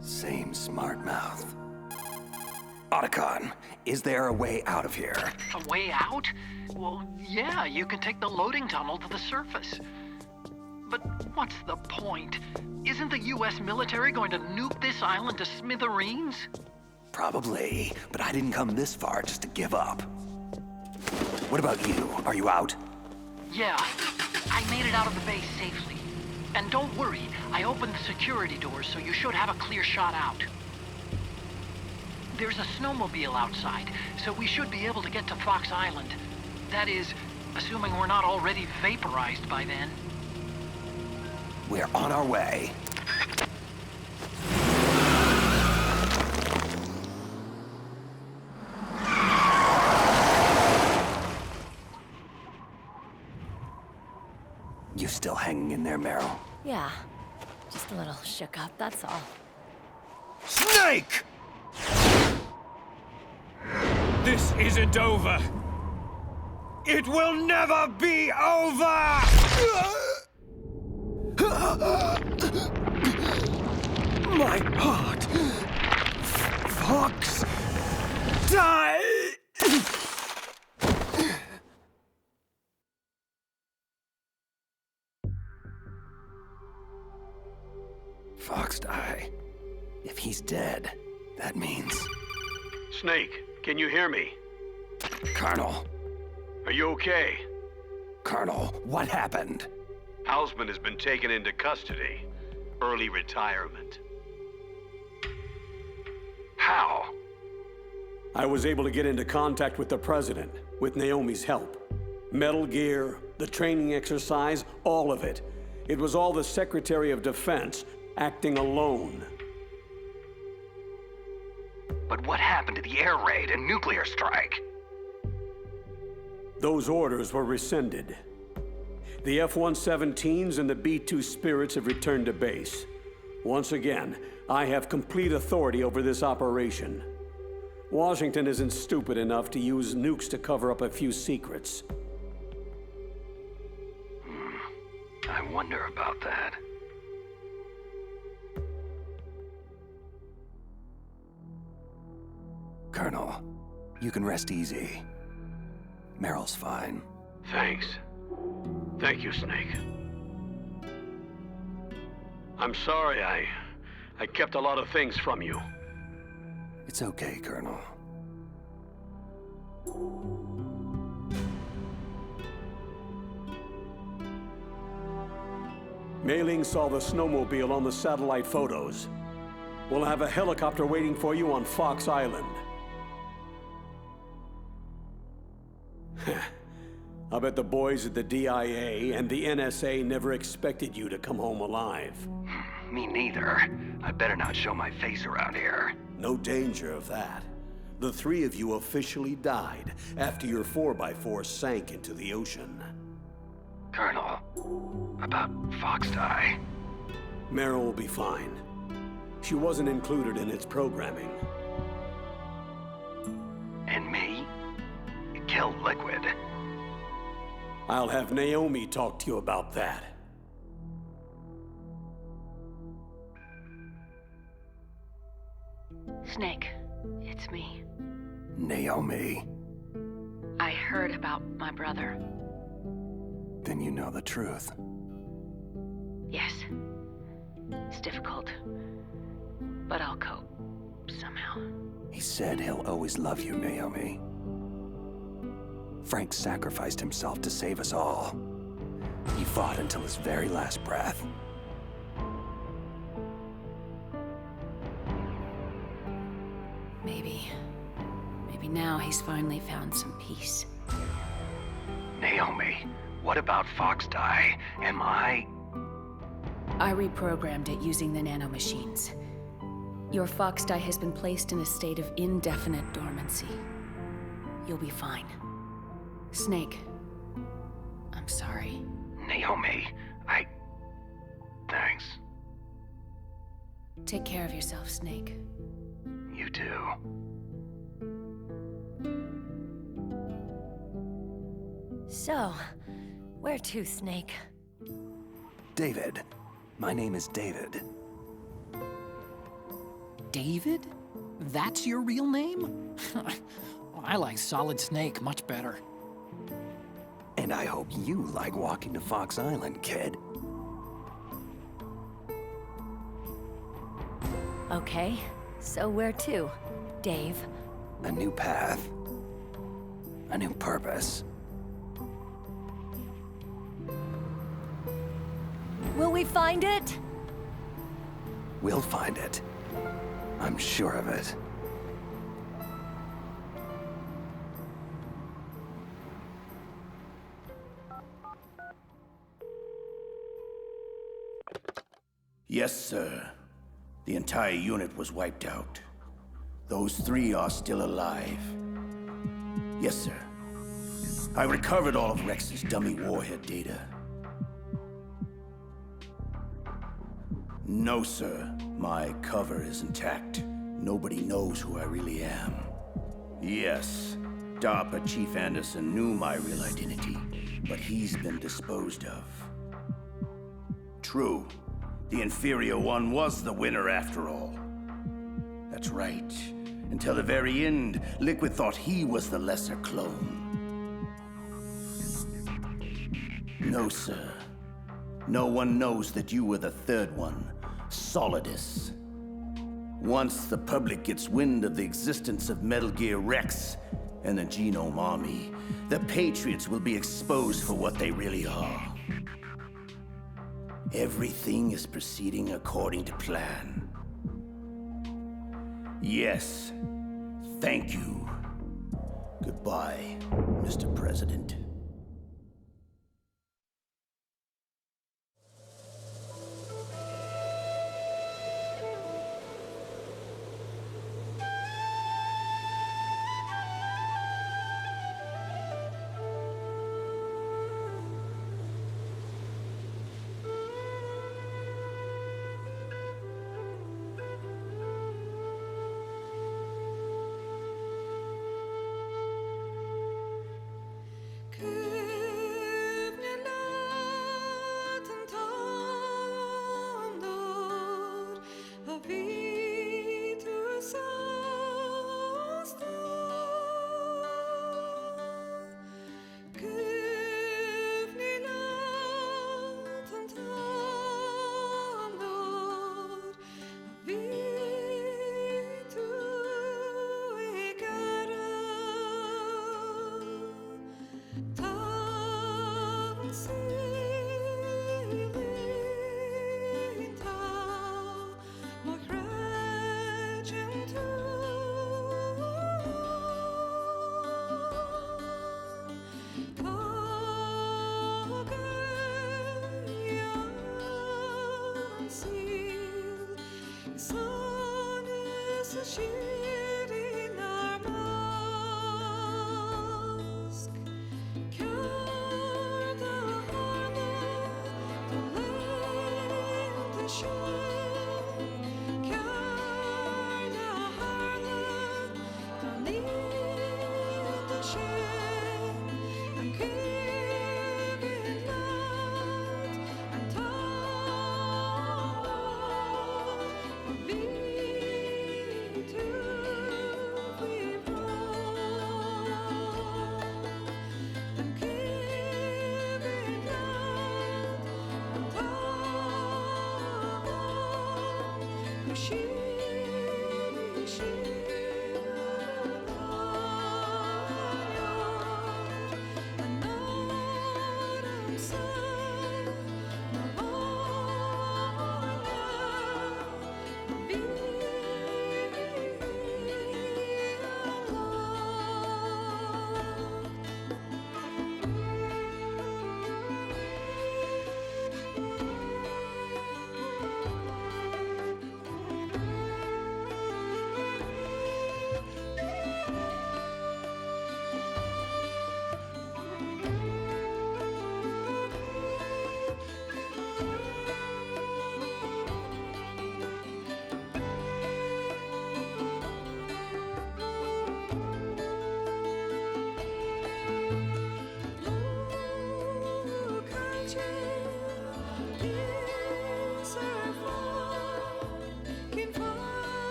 Same smart mouth. Otacon, is there a way out of here? A way out? Well, yeah, you can take the loading tunnel to the surface. But what's the point? Isn't the US military going to nuke this island to smithereens? Probably, but I didn't come this far just to give up. What about you? Are you out? Yeah, I made it out of the base safely. And don't worry, I opened the security doors, so you should have a clear shot out. There's a snowmobile outside, so we should be able to get to Fox Island. That is, assuming we're not already vaporized by then. We're on our way. You still hanging in there, Meryl? Yeah. Just a little shook up, that's all. Snake! This isn't over. It will never be over! My heart. Fox. Die! Foxdie. If he's dead, that means... Snake, can you hear me? Colonel. Are you okay? Colonel, what happened? Hausman has been taken into custody. Early retirement. How? I was able to get into contact with the President, with Naomi's help. Metal Gear, the training exercise, all of it. It was all the Secretary of Defense, acting alone. But what happened to the air raid and nuclear strike? Those orders were rescinded. The F-117s and the B-2 Spirits have returned to base. Once again, I have complete authority over this operation. Washington isn't stupid enough to use nukes to cover up a few secrets. I wonder about that. Colonel, you can rest easy. Meryl's fine. Thanks. Thank you, Snake. I'm sorry I kept a lot of things from you. It's okay, Colonel. Mei Ling saw the snowmobile on the satellite photos. We'll have a helicopter waiting for you on Fox Island. I bet the boys at the DIA and the NSA never expected you to come home alive. Me neither. I better not show my face around here. No danger of that. The three of you officially died after your 4x4 sank into the ocean. Colonel, about Foxdie. Meryl will be fine. She wasn't included in its programming. And me? Killed Liquid. I'll have Naomi talk to you about that. Snake, it's me. Naomi. I heard about my brother. Then you know the truth. Yes. It's difficult. But I'll cope. Somehow. He said he'll always love you, Naomi. Frank sacrificed himself to save us all. He fought until his very last breath. Maybe now he's finally found some peace. Naomi, what about Foxdie? Am I reprogrammed it using the nanomachines. Your Foxdie has been placed in a state of indefinite dormancy. You'll be fine. Snake, I'm sorry. Naomi, Thanks. Take care of yourself, Snake. You too. So, where to, Snake? David. My name is David. David? That's your real name? I like Solid Snake much better. And I hope you like walking to Fox Island, kid. Okay, so where to, Dave? A new path. A new purpose. Will we find it? We'll find it. I'm sure of it. Yes, sir. The entire unit was wiped out. Those three are still alive. Yes, sir. I recovered all of Rex's dummy warhead data. No, sir. My cover is intact. Nobody knows who I really am. Yes, DARPA Chief Anderson knew my real identity, but he's been disposed of. True. The inferior one was the winner after all. That's right. Until the very end, Liquid thought he was the lesser clone. No, sir. No one knows that you were the third one, Solidus. Once the public gets wind of the existence of Metal Gear Rex and the Genome Army, the Patriots will be exposed for what they really are. Everything is proceeding according to plan. Yes, thank you. Goodbye, Mr. President.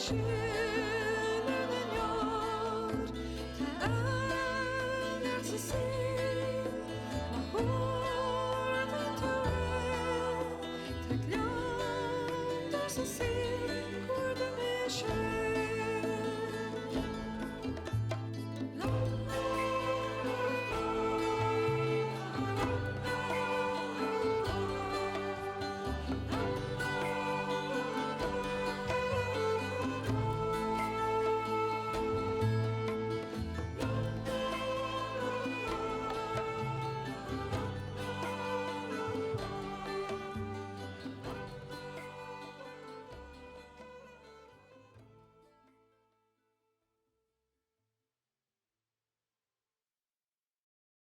Shit.